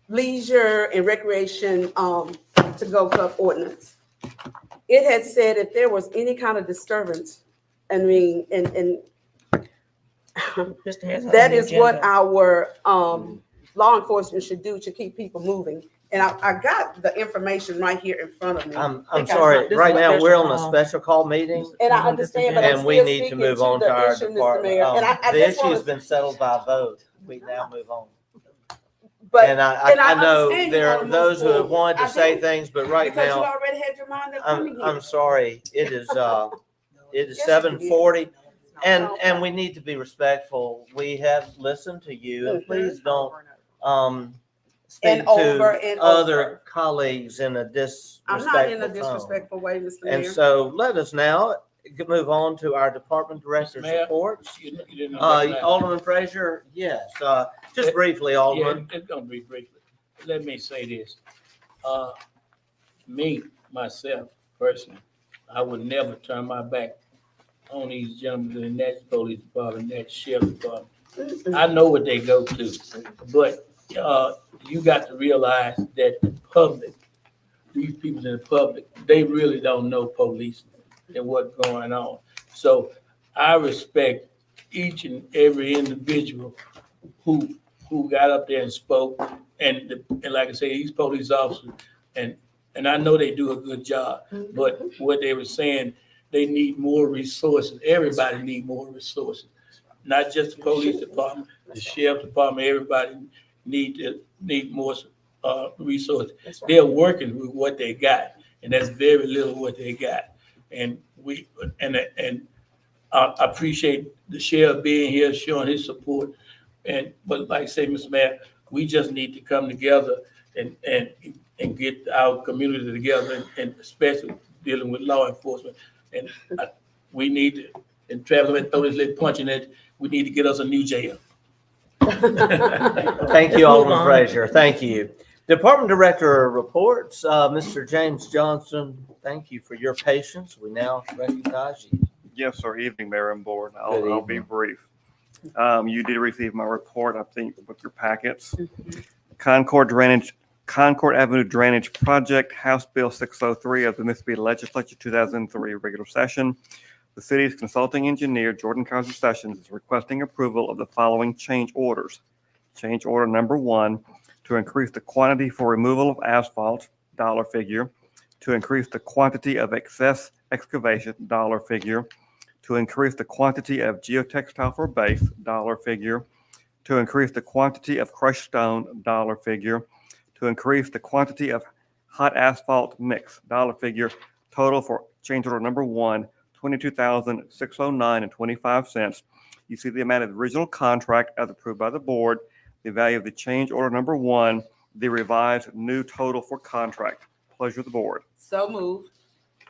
leisure and recreation to-go club ordinance. It had said if there was any kind of disturbance, I mean, and that is what our law enforcement should do to keep people moving. And I got the information right here in front of me. I'm sorry, right now, we're on a special call meeting. And I understand, but I'm And we still need to speaking move on the to our issue, Mr. department. Mayor. And I The just issue's wanna- been settled by vote. We now move on. But And I know understand you there are wanna move those who have forward. wanted to I say do. things, but right Because you now, already had your mind up coming here. I'm sorry. It is Yes, you did. 7:40. And we need to be respectful. We have listened to you and Mhm. please don't, speak And over to and other over. colleagues in a I'm disrespectful not in a tone. disrespectful way, Mr. And Mayor. so let us now move on to our department director's Mayor, reports. you didn't recognize- Alderman Frazier, yes, just briefly, Yeah, Alderman. it's gonna be briefly. Let me say this. Me, myself, personally, I would never turn my back on these gentlemen in that police department, that sheriff department. I know what they go through, but you got to realize that the public, these people in the public, they really don't know police and what's going on. So I respect each and every individual who got up there and spoke. And like I say, these police officers, and I know they do a good job, but what they were saying, they need more resources. Everybody need more resources, not just the police department, the sheriff department. Everybody need more resources. They're working with what they got, and that's very little what they got. And I appreciate the sheriff being here, showing his support. But like I say, Mr. Mayor, we just need to come together and get our community together, and especially dealing with law enforcement. And we need to, and Travis, throw this little punch in it, we need to get us a new jail. Thank you, Alderman Frazier. Thank you. Department Director reports, Mr. James Johnson, thank you for your patience. We now recognize you. Yes, sir. Evening, Mayor and Board. Good I'll be evening. brief. You did receive my report, I think, with your packets. Concord Avenue Drainage Project, House Bill 603 of the Mississippi Legislature 2003 regular session. The city's consulting engineer, Jordan Kaiser Sessions, is requesting approval of the following change orders. Change order number 1, to increase the quantity for removal of asphalt, dollar figure. To increase the quantity of excess excavation, dollar figure. To increase the quantity of geotextile for base, dollar figure. To increase the quantity of crushed stone, dollar figure. To increase the quantity of hot asphalt mix, dollar figure. Total for change order number 1, $22,609.25. You see the amount of the original contract as approved by the board, the value of the change order number 1, the revised new total for contract. Pleasure of the board. So moved.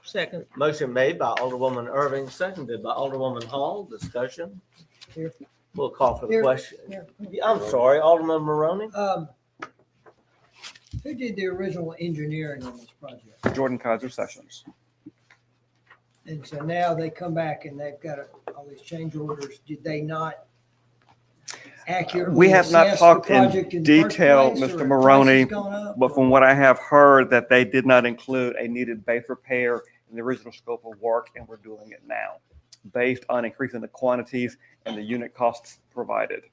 Second. Motion made by Alderwoman Irving, seconded by Alderwoman Hall. Discussion. We'll call for the question. I'm sorry, Alderman Maroney. Who did the original engineering on this project? Jordan Kaiser Sessions. And so now they come back and they've got all these change orders. Did they not accurately We have not assess talked the project in the first detail, place, Mr. or Maroney, prices gone up, but or- from what I have heard, that they did not include a needed base repair in the original scope of work, and we're doing it now, based on increasing the quantities and the unit costs provided.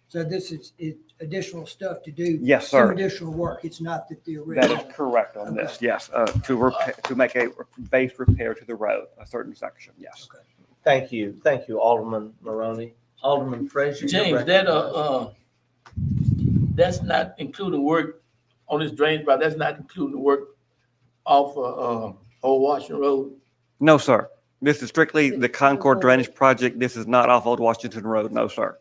So this is additional stuff to do? Yes, Some sir. additional work. It's not that the That original. is correct on this, yes, to make a base repair to the road, a certain section, yes. Thank you, Alderman Maroney. Alderman Frazier. you're James, that, recognized. that's not including work on this drainage project, that's not including the work off, Old Washington Road. No, sir. This is strictly the Concord Drainage Project. This is not off Old Washington Road, no, sir.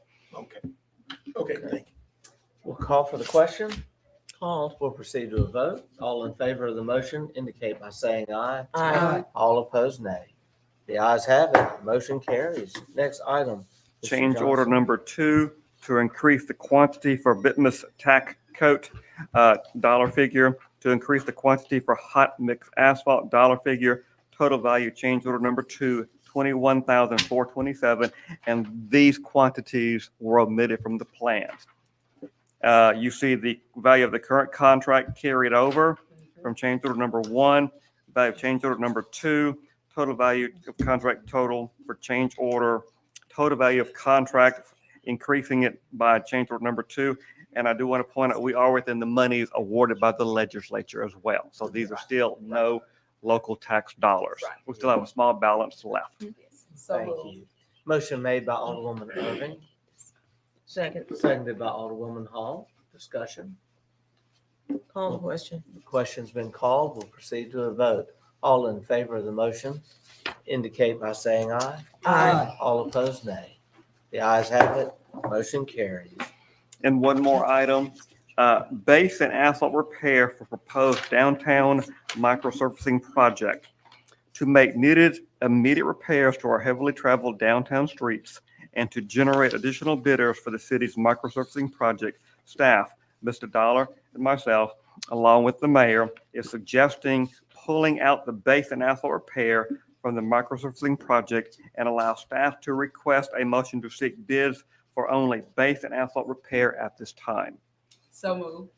Okay, thank you. We'll call for the question. Called. We'll proceed to a vote. All in favor of the motion indicate by saying aye. Aye. All opposed, nay. The ayes have it. Motion carries. Next item. Mr. Change order Johnson. number 2 to increase the quantity for bituminous tack coat, dollar figure, to increase the quantity for hot mix asphalt, dollar figure, total value change order number 2, $21,427, and these quantities were omitted from the plans. You see the value of the current contract carried over from change order number 1, value of change order number 2, total value of contract total for change order, total value of contract, increasing it by change order number 2. And I do want to point out, we are within the monies awarded by the legislature as well. So these are still no local tax dollars. We still have a small balance left. Thank you. Motion made by Alderwoman Irving, Second. seconded by Alderwoman Hall. Discussion. Call the question. The question's been called. We'll proceed to a vote. All in favor of the motion indicate by saying aye. Aye. All opposed, nay. The ayes have it. Motion carries. And one more item, base and asphalt repair for proposed downtown microsurfacing project. To make needed immediate repairs to our heavily traveled downtown streets and to generate additional bidders for the city's microsurfacing project, staff, Mr. Dollar and myself, along with the mayor, is suggesting pulling out the base and asphalt repair from the microsurfacing project and allow staff to request a motion to seek bids for only base and asphalt repair at this time. So moved.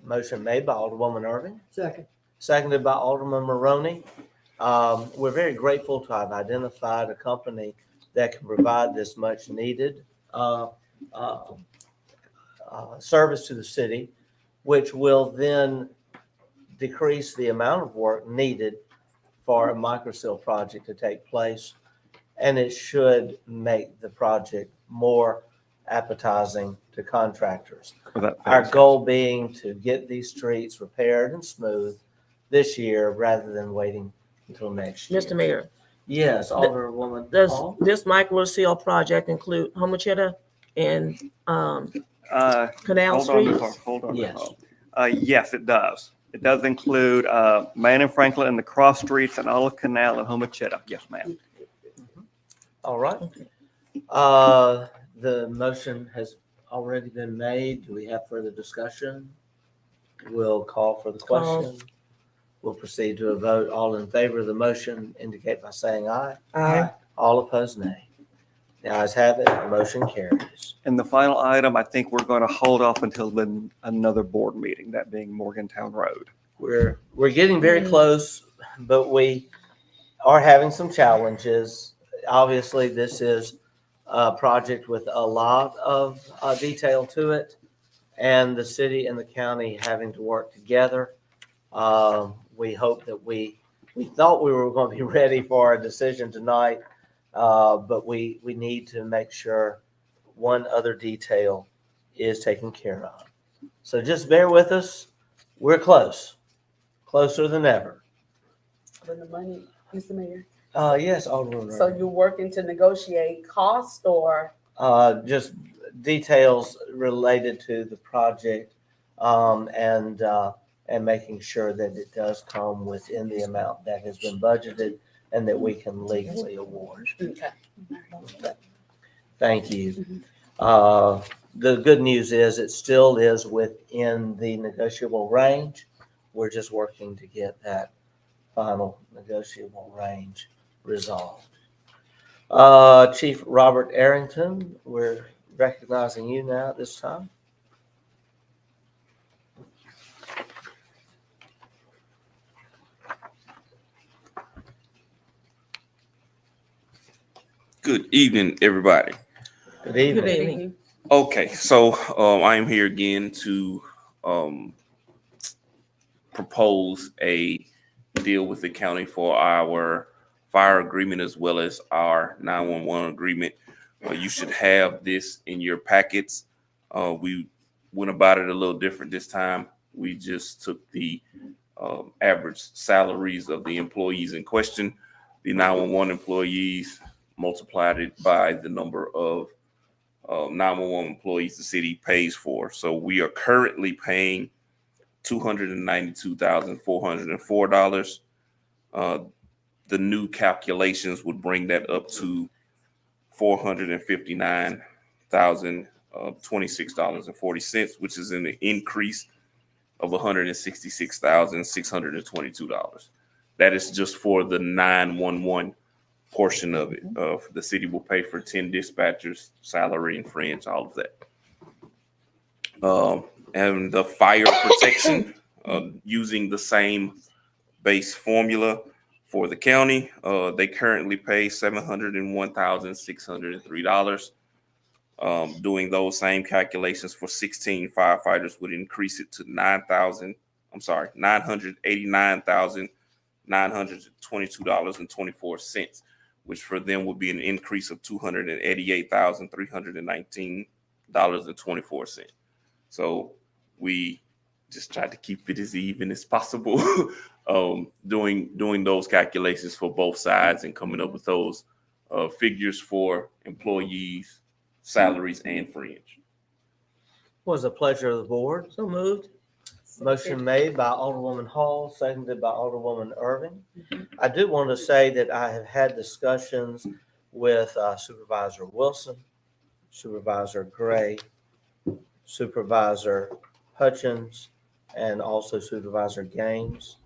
Motion made by Alderwoman Irving, Second. seconded by Alderman Maroney. We're very grateful to have identified a company that can provide this much needed service to the city, which will then decrease the amount of work needed for a microseal project to take place. And it should make the project more appetizing to contractors. Our goal being to get these streets repaired and smooth this year rather than waiting until next year. Mr. Mayor. Yes, Alderwoman Does Hall. this micro seal project include Homachetta and Canal Street? Hold on. Yes. Yes, it does. It does include Main and Franklin and the cross streets and Olive Canal and Homachetta. Yes, ma'am. All right. The motion has already been made. Do we have further discussion? We'll call for the question. We'll proceed to a vote. All in favor of the motion indicate by saying aye. Aye. All opposed, nay. The ayes have it. The motion carries. And the final item, I think we're going to hold off until another board meeting, that being Morgantown Road. We're getting very close, but we are having some challenges. Obviously, this is a project with a lot of detail to it, and the city and the county having to work together. We hope that we thought we were going to be ready for a decision tonight, but we need to make sure one other detail is taken care of. So just bear with us. We're closer than ever. For the money, Mr. Mayor. Yes, Alderman. So you're working to negotiate cost or? Just details related to the project, and making sure that it does come within the amount that has been budgeted and that we can legally award. Okay. Thank you. The good news is it still is within the negotiable range. We're just working to get that final negotiable range resolved. Chief Robert Arrington, we're recognizing you now at this time. Good evening, everybody. Good evening. Good evening. Okay, so I am here again to propose a deal with the county for our fire agreement as well as our 911 agreement. You should have this in your packets. We went about it a little different this time. We just took the average salaries of the employees in question, the 911 employees, multiplied it by the number of 911 employees the city pays for. So we are currently paying $292,404. The new calculations would bring that up to $459,026.40, which is an increase of $166,622. That is just for the 911 portion of it. The city will pay for 10 dispatchers, salary and fringe, all of that. And the fire protection, using the same base formula for the county, they currently pay $701,603. Doing those same calculations for 16 firefighters would increase it to $989,922.24, which for them would be an increase of $288,319.24. So we just tried to keep it as even as possible, doing those calculations for both sides and coming up with those figures for employees, salaries, and fringe. Was a pleasure of the board. So moved. Motion made by Alderwoman Hall, seconded by Alderwoman Irving. I do want to say that I have had discussions with Supervisor Wilson, Supervisor Gray, Supervisor Hutchins, and also Supervisor Gaines.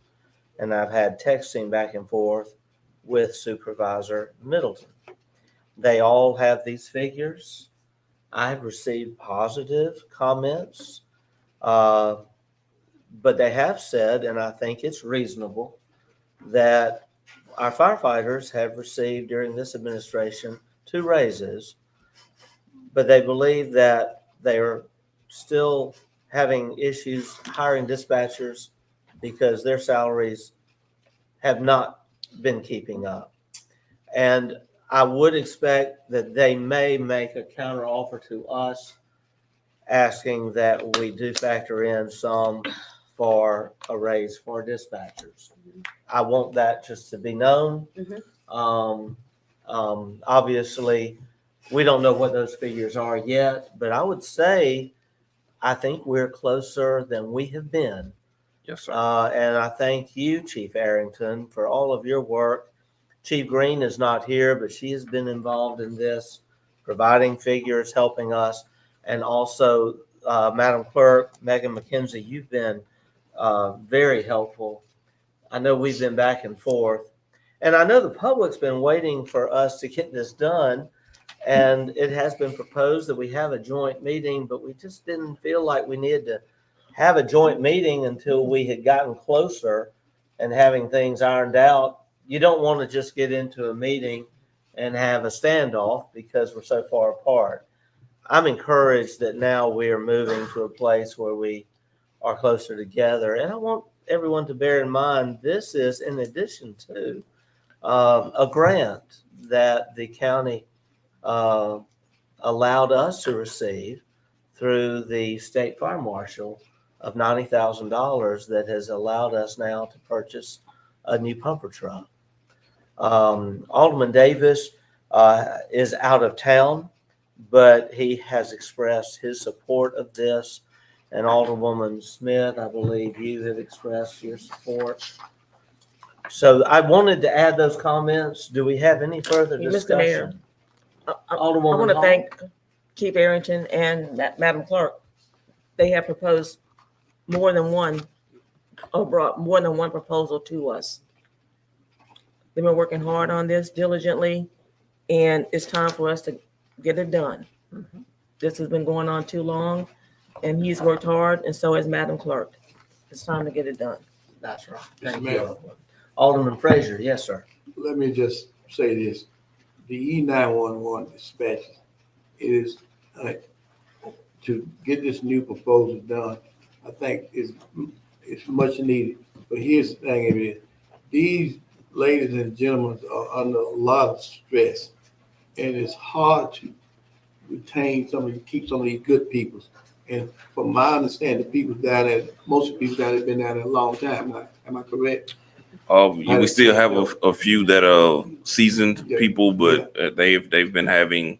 And I've had texting back and forth with Supervisor Middleton. They all have these figures. I have received positive comments, but they have said, and I think it's reasonable, that our firefighters have received during this administration 2 raises, but they believe that they are still having issues hiring dispatchers because their salaries have not been keeping up. And I would expect that they may make a counter offer to us, asking that we do factor in some for a raise for dispatchers. I want that just to be known. Obviously, we don't know what those figures are yet, but I would say I think we're closer than we have been. Yes, sir. And I thank you, Chief Arrington, for all of your work. Chief Green is not here, but she has been involved in this, providing figures, helping us. And also, Madam Clerk, Megan McKenzie, you've been very helpful. I know we've been back and forth. And I know the public's been waiting for us to get this done. And it has been proposed that we have a joint meeting, but we just didn't feel like we needed to have a joint meeting until we had gotten closer and having things ironed out. You don't want to just get into a meeting and have a standoff because we're so far apart. I'm encouraged that now we are moving to a place where we are closer together. And I want everyone to bear in mind, this is in addition to a grant that the county allowed us to receive through the state fire marshal of $90,000 that has allowed us now to purchase a new pumper truck. Alderman Davis is out of town, but he has expressed his support of this. And Alderwoman Smith, I believe you have expressed your support. So I wanted to add those comments. Do we have any further discussion? Mr. Mayor, I Alderwoman want to Hall? thank Chief Arrington and Madam Clerk. They have proposed more than one, or brought more than one proposal to us. They've been working hard on this diligently, and it's time for us to get it done. This has been going on too long, and he's worked hard, and so has Madam Clerk. It's time to get it done. That's right. Yes, Thank ma'am. you. Alderman Frazier, yes, sir. Let me just say this. The E911 dispatch, it is, to get this new proposal done, I think it's much needed. But here's the thing, it is, these ladies and gentlemen are under a lot of stress. And it's hard to retain keep some of these good people. And from my understanding, most of the people down there have been down there a long time. Am I correct? We still have a few that are seasoned people, but they've been having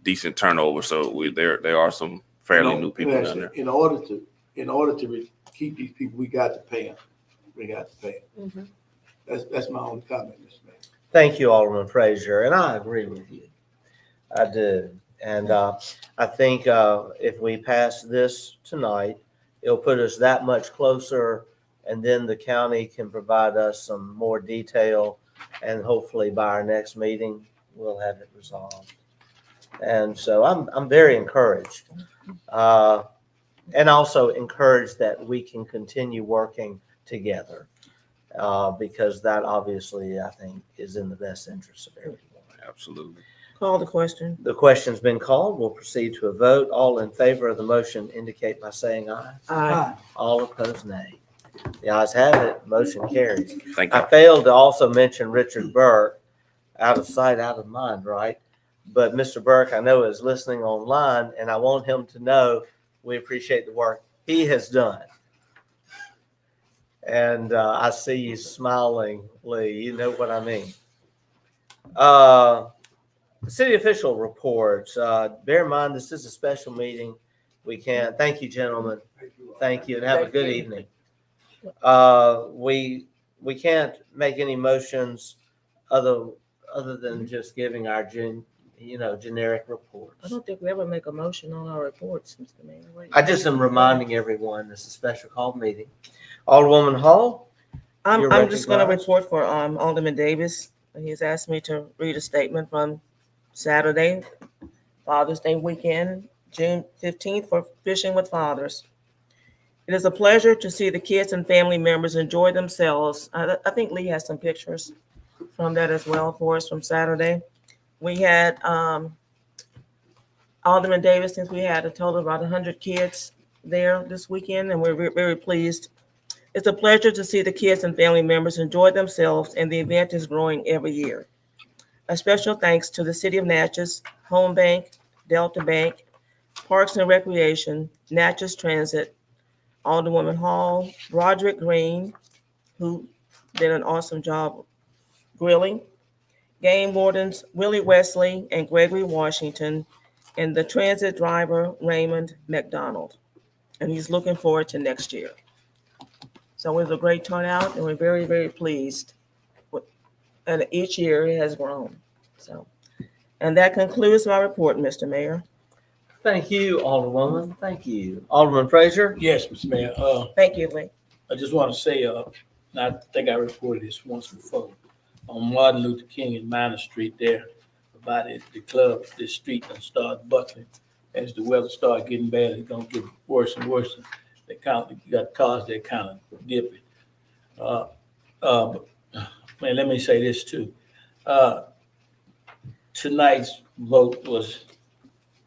decent turnover. So there are some fairly new people down there. In order to keep these people, we got to pay them. We got to pay them. That's my only comment, Mr. Mayor. Thank you, Alderman Frazier, and I agree with you. I do. And I think if we pass this tonight, it'll put us that much closer, and then the county can provide us some more detail, and hopefully by our next meeting, we'll have it resolved. And so I'm very encouraged, and also encouraged that we can continue working together, because that obviously, I think, is in the best interest of everyone. Absolutely. Call the question. The question's been called. We'll proceed to a vote. All in favor of the motion indicate by saying aye. Aye. All opposed, nay. The ayes have it. Motion carries. Thank you. I failed to also mention Richard Burke. Out of sight, out of mind, right? But Mr. Burke, I know, is listening online, and I want him to know we appreciate the work he has done. And I see you smiling, Lee. You know what I mean. City official reports. Bear in mind, this is a special meeting. We can't. Thank you, gentlemen. Thank you, and have a good evening. We can't make any motions other than just giving our generic reports. I don't think we ever make a motion on our reports, Mr. Mayor. Wait. I just am reminding everyone this is a special call meeting. Alderwoman Hall. I'm just going to recognized. report for Alderman Davis. He's asked me to read a statement from Saturday, Father's Day weekend, June 15th, for Fishing with Fathers. It is a pleasure to see the kids and family members enjoy themselves. I think Lee has some pictures from that as well for us from Saturday. We had Alderman Davis, since we had a total of about 100 kids there this weekend, and we're very pleased. It's a pleasure to see the kids and family members enjoy themselves, and the event is growing every year. A special thanks to the City of Natchez, Home Bank, Delta Bank, Parks and Recreation, Natchez Transit, Alderwoman Hall, Roderick Green, who did an awesome job grilling, game wardens Willie Wesley and Gregory Washington, and the transit driver Raymond McDonald. And he's looking forward to next year. So it was a great turnout, and we're very, very pleased. And each year it has grown. So, and that concludes my report, Mr. Mayor. Thank you, Alderwoman. Thank you. Alderman Frazier? Yes, Mr. Mayor. Thank you, Lee. I just want to say, and I think I reported this once before, on Martin Luther King and Minor Street there, about the club, this street that started buckling. As the weather started getting bad, it's going to get worse and worse. You got cars that kind of dipping. Man, let me say this too. Tonight's vote was,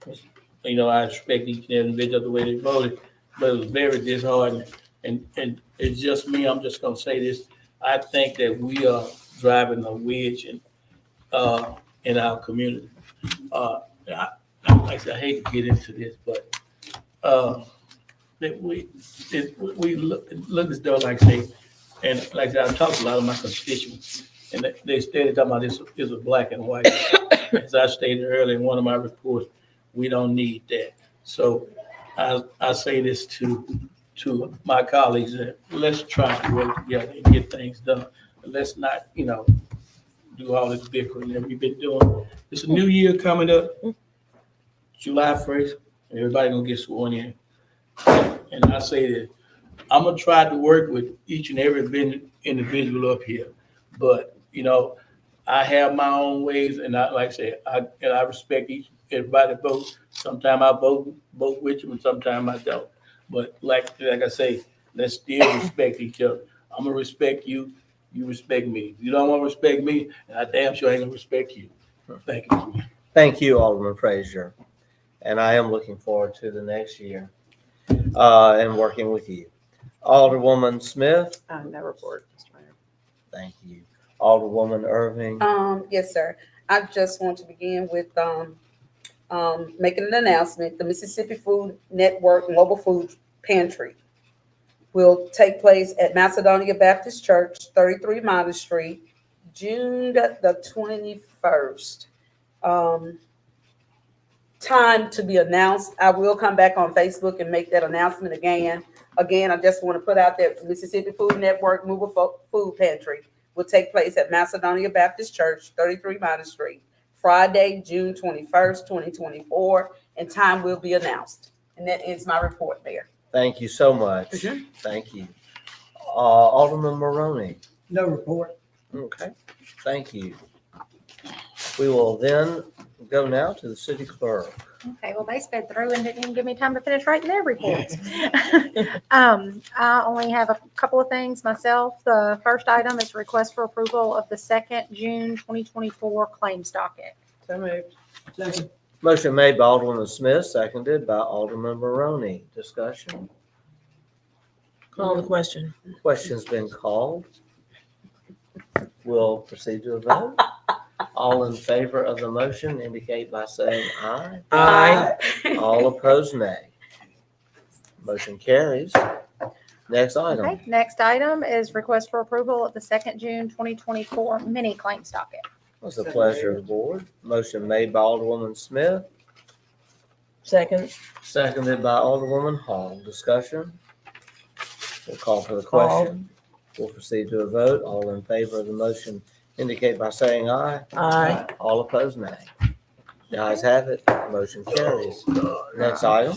I respect each and every individual the way they voted, but it was very disheartening. And it's just me, I'm just gonna say this. I think that we are driving a wedge in our community. I hate to get into this, but that we look as though, like I say, and like I said, I've talked to a lot of my constituents, and they started talking about this is a black and white. As I stated earlier in one of my reports, we don't need that. So I say this to my colleagues, that let's try to work together and get things done. Let's not, do all this bickering that we've been doing. It's a new year coming up, July 1st, and everybody gonna get sworn in. And I say that I'm gonna try to work with each and every individual up here, but you know, I have my own ways, and like I said, I respect everybody vote. Sometimes I vote with you, and sometimes I don't. But like I say, let's still respect each other. I'm gonna respect you, you respect me. If you don't want to respect me, and I damn sure ain't gonna respect you. Thank you. Thank you, Alderman Frazier. And I am looking forward to the next year and working with you. Alderwoman Smith. No report, Mr. Mayor. Thank you. Alderwoman Irving. Yes, sir. I just want to begin with making an announcement. The Mississippi Food Network Mobile Food Pantry will take place at Macedonia Baptist Church, 33 Minor Street, June the 21st. Time to be announced. I will come back on Facebook and make that announcement again. Again, I just want to put out that Mississippi Food Network Mobile Food Pantry will take place at Macedonia Baptist Church, 33 Minor Street, Friday, June 21st, 2024, and time will be announced. And that ends my report, Mayor. Thank you so much. Thank you. Alderman Maroney. No report. Okay, thank you. We will then go now to the city clerk. Okay, well, they sped through and didn't even give me time to finish writing their reports. I only have a couple of things myself. The first item is request for approval of the 2nd June 2024 claims docket. So moved. Second. Motion made by Alderman Smith, seconded by Alderman Maroney. Discussion? Call the question. Question's been called. We'll proceed to a vote. All in favor of the motion indicate by saying aye. Aye. All opposed, nay. Motion carries. Next item. Okay, next item is request for approval of the 2nd June 2024 mini claims docket. What's the pleasure of the board? Motion made by Alderwoman Smith, Second. seconded by Alderwoman Hall. Discussion? We'll call for the question. We'll proceed to a vote. All in favor of the motion indicate by saying aye. Aye. All opposed, nay. The ayes have it. Motion carries. Next item.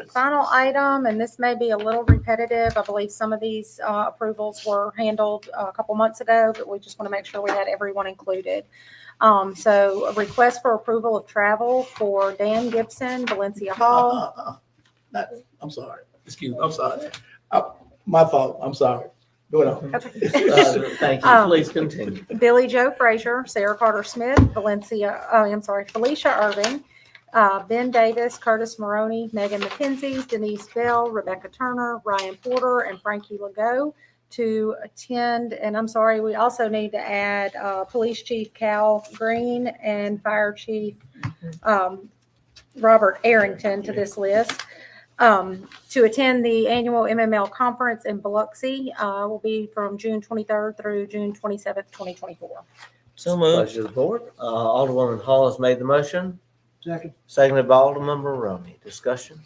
Final item, and this may be a little repetitive. I believe some of these approvals were handled a couple months ago, but we just want to make sure we had everyone included. So a request for approval of travel for Dan Gibson, Valencia Hall. I'm sorry. Excuse me. I'm sorry. My fault. I'm sorry. Go on. Okay. Thank you. Please continue. Billy Joe Frazier, Sarah Carter Smith, Felicia Irving, Ben Davis, Curtis Maroney, Megan McKenzie, Denise Bell, Rebecca Turner, Ryan Porter, and Frankie Legault to attend. And I'm sorry, we also need to add Police Chief Cal Green and Fire Chief Robert Arrington to this list. To attend the annual MML conference in Biloxi will be from June 23rd through June 27th, 2024. So moved. Pleasure of the board. Alderwoman Hall has made the motion, Second. seconded by Alderman Maroney. Discussion?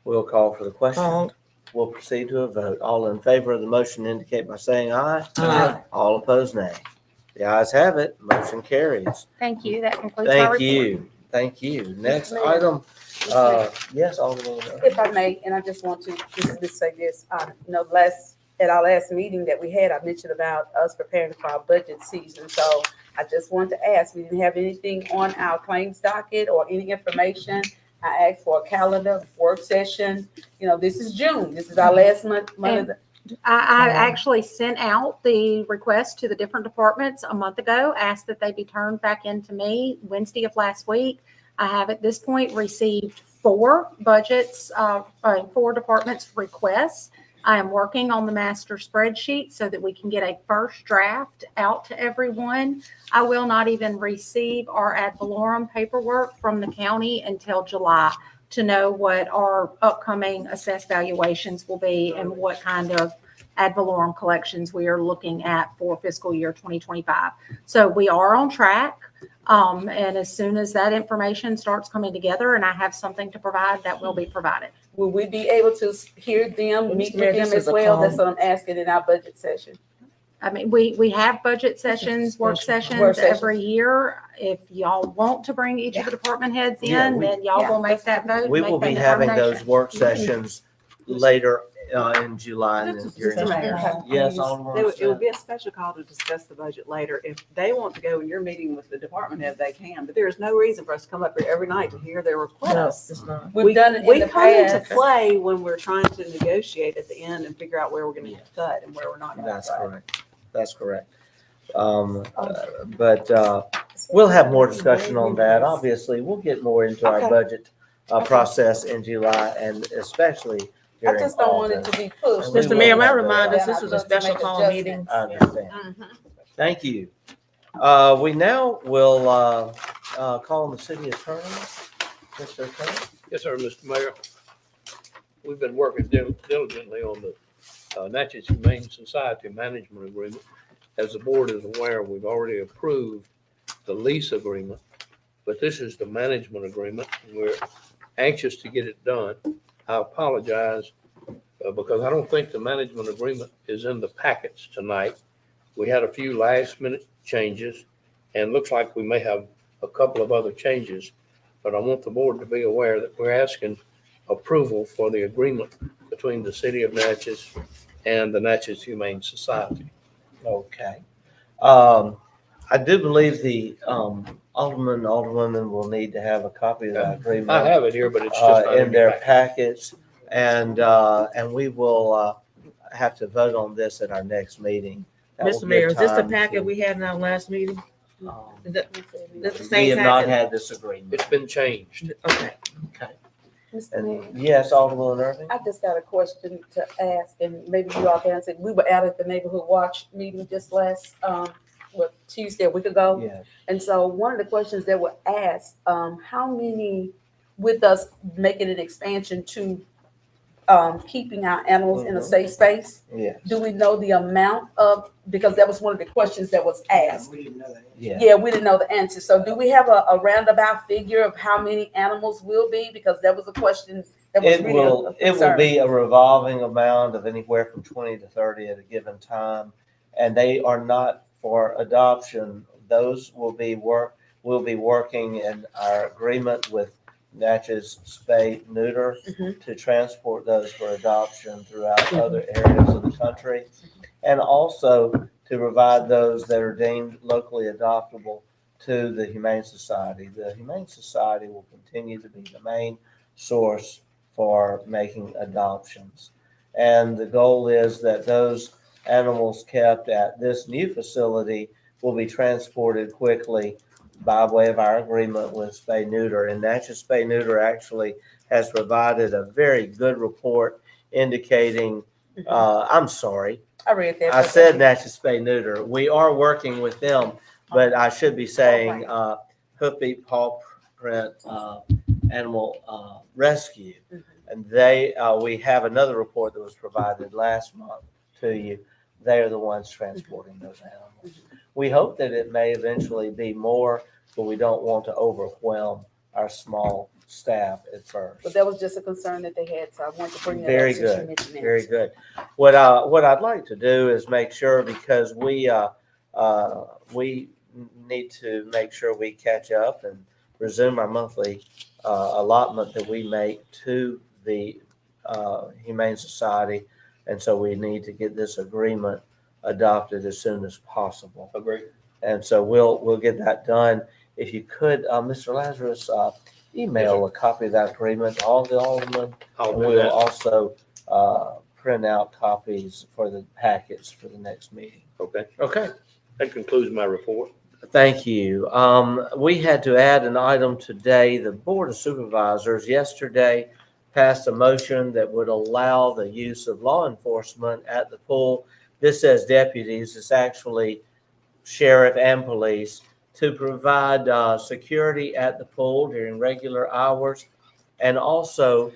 We'll call for the question. Called. We'll proceed to a vote. All in favor of the motion indicate by saying aye. Aye. All opposed, nay. The ayes have it. Motion carries. Thank you. That concludes my report. Thank you. Thank you. Next item. Yes, Alderwoman. If I may, and I just want to just say this, at our last meeting that we had, I mentioned about us preparing for our budget season. So I just want to ask, we didn't have anything on our claims docket or any information. I asked for a calendar work session. This is June. This is our last month of the. I actually sent out the request to the different departments a month ago, asked that they be turned back into me Wednesday of last week. I have at this point received 4 budgets, 4 departments requests. I am working on the master spreadsheet so that we can get a first draft out to everyone. I will not even receive our ad valorem paperwork from the county until July to know what our upcoming assessed valuations will be and what kind of ad valorem collections we are looking at for fiscal year 2025. So we are on track. And as soon as that information starts coming together and I have something to provide, that will be provided. Will we be able to hear them, meet with them as well? That's what I'm asking in our budget session. I mean, we have budget sessions, work sessions every year. If y'all want to bring each of the department heads in, then y'all will make that vote. We will be having those work sessions later in July and Just during a the matter. year. Yes, Alderman It would Smith. be a special call to discuss the budget later. If they want to go in your meeting with the department head, they can, but there is no reason for us to come up here every night to hear their requests. it's not. We've done it in We the come into past. play when we're trying to negotiate at the end and figure out where we're gonna cut and where we're not gonna That's cut. correct. That's correct. But we'll have more discussion on that. Obviously, we'll get more into our Okay. budget process in July and especially I during just don't want it August. to be pushed. And we Mr. Mayor, will may I have remind those us, this is a I'd love to special make call meeting. adjustments. I understand. Thank you. We now will call on the city attorney. Mr. Attorney? Yes, sir, Mr. Mayor. We've been working diligently on the Natchez Humane Society Management Agreement. As the board is aware, we've already approved the lease agreement, but this is the management agreement, and we're anxious to get it done. I apologize because I don't think the management agreement is in the packets tonight. We had a few last minute changes and looks like we may have a couple of other changes, but I want the board to be aware that we're asking approval for the agreement between the city of Natchez and the Natchez Humane Society. Okay. I do believe the alderwomen will need to have a copy of that agreement. I have it here, but it's just not in their packet. packets, and we will have to vote on this at our next meeting. That will Mr. give Mayor, is this the time packet to- we had in our last meeting? Is that the We same have not packet? had this agreement. It's been changed. Okay. Okay. Mr. Mayor, And yes, Alderman Irving? I just got a question to ask, and maybe you all can answer. We were out at the neighborhood watch meeting just last, Tuesday, a week ago. Yes. And so one of the questions that were asked, how many, with us making an expansion to keeping our animals in a safe space, Yes. do we know the amount of, because that was one of the questions that was asked. Yeah. Yeah, we didn't know the answer. So do we have a roundabout figure of how many animals will be? Because that was a question that was It really will, a it will concern. be a revolving amount of anywhere from 20 to 30 at a given time. And they are not for adoption. Those will be we'll be working in our agreement with Natchez Spay Neuter to transport those for adoption throughout other areas of the country. And also to provide those that are deemed locally adoptable to the Humane Society. The Humane Society will continue to be the main source for making adoptions. And the goal is that those animals kept at this new facility will be transported quickly by way of our agreement with Spay Neuter. And Natchez Spay Neuter actually has provided a very good report indicating, I'm sorry, I read that. I said Natchez Spay Neuter. We are working with them, but I should be saying Hoofbeat Paw Print Animal Rescue. And we have another report that was provided last month to you. They are the ones transporting those animals. We hope that it may eventually be more, but we don't want to overwhelm our small staff at first. But that was just a concern that they had, so I wanted to bring that up. Very since you good, mentioned it. very good. What I'd like to do is make sure, because we need to make sure we catch up and resume our monthly allotment that we make to the Humane Society. And so we need to get this agreement adopted as soon as possible. Agreed. And so we'll get that done. If you could, Mr. Lazarus, email a copy of that agreement to all the aldermen. I'll And do we'll that. also print out copies for the packets for the next meeting. Okay. Okay. That concludes my report. Thank you. We had to add an item today. The Board of Supervisors yesterday passed a motion that would allow the use of law enforcement at the pool. This says deputies. It's actually sheriff and police to provide security at the pool during regular hours and also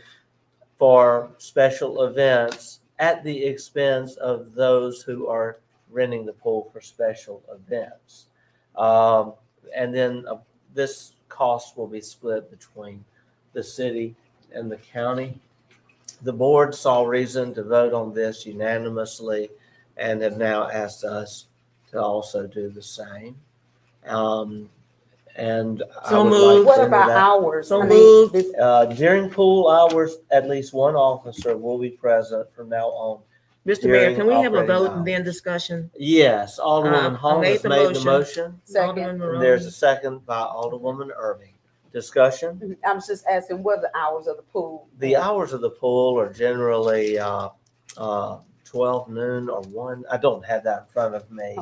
for special events at the expense of those who are renting the pool for special events. And then this cost will be split between the city and the county. The board saw reason to vote on this unanimously and have now asked us to also do the same. And I So would like moved. to What enter about that. hours? So I mean, moved. During pool hours, at least one officer will be present from now on. Mr. Mayor, during can we have a operating vote and then hours. discussion? Yes, Alderwoman I Hall made has the made the motion. motion. second. And there's a second by Alderwoman Irving. Discussion? I was just asking what are the hours of the pool? The hours of the pool are generally 12 noon or 1. I don't have that in front of me.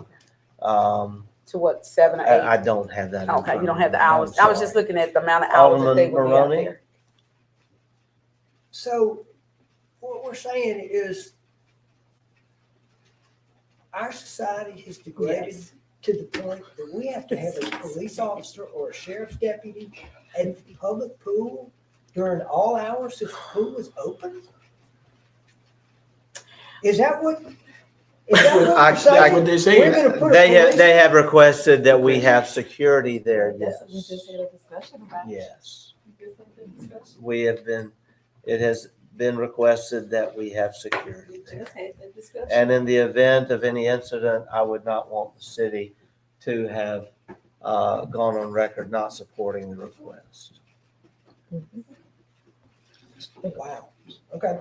To what, 7 or 8? I don't have that in front Okay, of you don't have me. the hours. I'm I was just sorry. looking at the amount of hours that they Alderman would be out Maroney? there. So what we're saying is our society has degraded Yes. to the point that we have to have a police officer or a sheriff's deputy at the public pool during all hours since the pool is open? Is that what? Is that what I- we're saying? I- what they're saying. We're gonna put a police. They have requested that we have security there, yes. We just had a discussion about. Yes. We have been, it has been requested that we have security there. Just had that discussion. And in the event of any incident, I would not want the city to have gone on record not supporting the request. Wow, okay.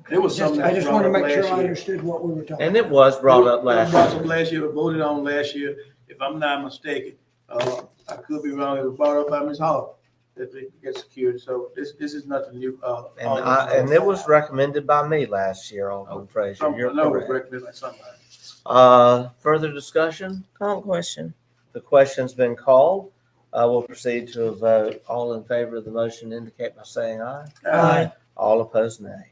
There was something I that just brought want to up make sure last I year. understood what we were talking. And it was brought up It was last brought up year. last year, voted on last year. If I'm not mistaken, I could be wrong. It was brought up by Ms. Hall that they get security. So this is nothing new. And it was recommended by me last year, Alderman Frazier. You're No, it was correct. recommended by somebody. Further discussion? Call question. The question's been called. We'll proceed to a vote. All in favor of the motion indicate by saying aye. Aye. All opposed, nay.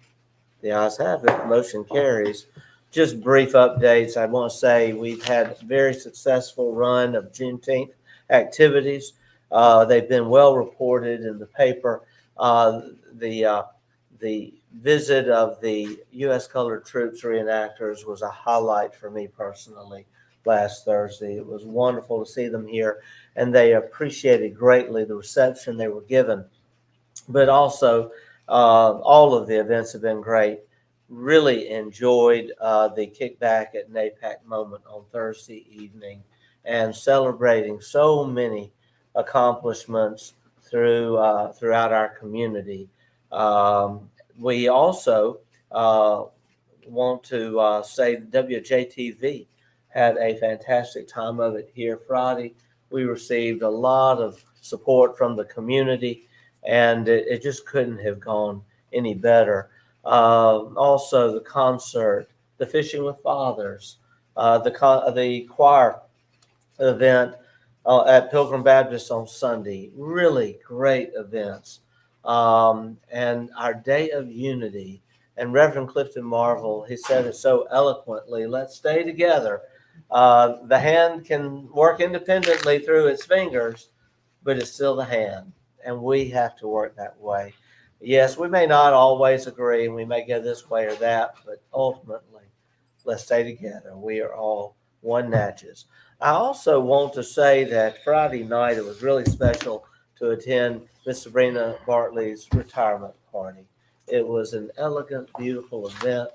The ayes have it. Motion carries. Just brief updates. I want to say we've had a very successful run of Juneteenth activities. They've been well reported in the paper. The visit of the U.S. Colored Troops reenactors was a highlight for me personally last Thursday. It was wonderful to see them here, and they appreciated greatly the reception they were given. But also, all of the events have been great. Really enjoyed the kickback at NAPAC moment on Thursday evening and celebrating so many accomplishments throughout our community. We also want to say WJTV had a fantastic time of it here Friday. We received a lot of support from the community, and it just couldn't have gone any better. Also, the concert, the Fishing with Fathers, the choir event at Pilgrim Baptist on Sunday, really great events. And our Day of Unity, and Reverend Clifton Marvel, he said it so eloquently, let's stay together. The hand can work independently through its fingers, but it's still the hand, and we have to work that way. Yes, we may not always agree, and we may go this way or that, but ultimately, let's stay together. We are all one Natchez. I also want to say that Friday night, it was really special to attend Miss Sabrina Bartley's retirement party. It was an elegant, beautiful event,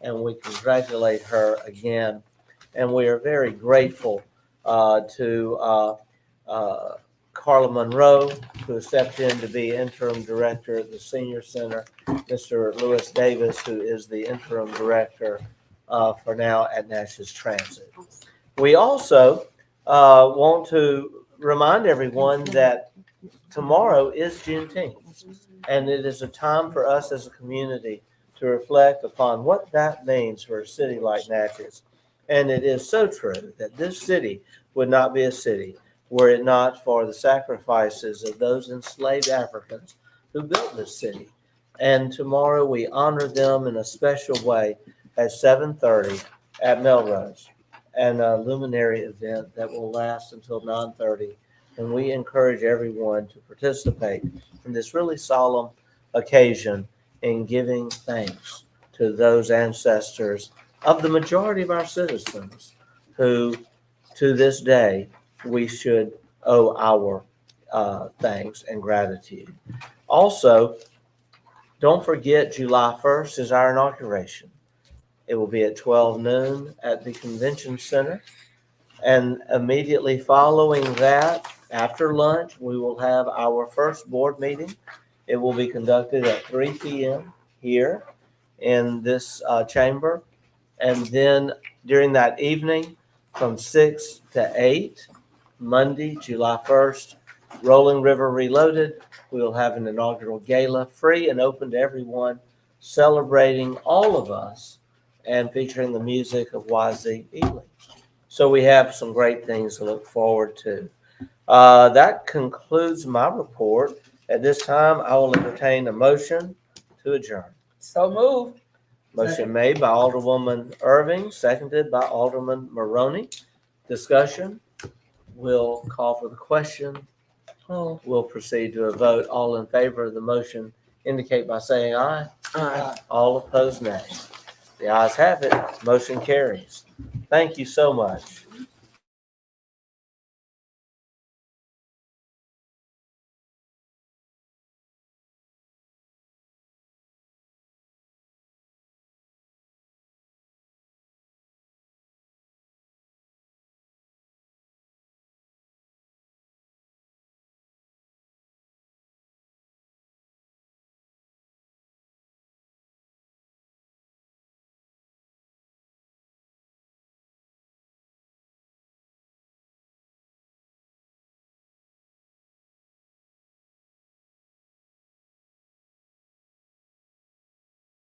and we congratulate her again. And we are very grateful to Carla Monroe, who stepped in to be interim director at the senior center, Mr. Lewis Davis, who is the interim director for now at Natchez Transit. We also want to remind everyone that tomorrow is Juneteenth, and it is a time for us as a community to reflect upon what that means for a city like Natchez. And it is so true that this city would not be a city were it not for the sacrifices of those enslaved Africans who built this city. And tomorrow we honor them in a special way at 7:30 at Melrose, and a luminary event that will last until 9:30. And we encourage everyone to participate in this really solemn occasion in giving thanks to those ancestors of the majority of our citizens who, to this day, we should owe our thanks and gratitude. Also, don't forget July 1st is our inauguration. It will be at 12 noon at the Convention Center. And immediately following that, After lunch, we will have our first board meeting. It will be conducted at 3 p.m. here in this chamber. And then during that evening, from 6 to 8, Monday, July 1st, Rolling River Reloaded, we will have an inaugural gala, free and open to everyone, celebrating all of us and featuring the music of YZ Ely. So we have some great things to look forward to. That concludes my report. At this time, I will entertain a motion to adjourn. So moved. Motion made by Alderwoman Irving, seconded by Alderman Maroney. Discussion. We'll call for the question. We'll proceed to a vote. All in favor of the motion indicate by saying aye. Aye. All opposed, nay. The ayes have it. Motion carries. Thank you so much.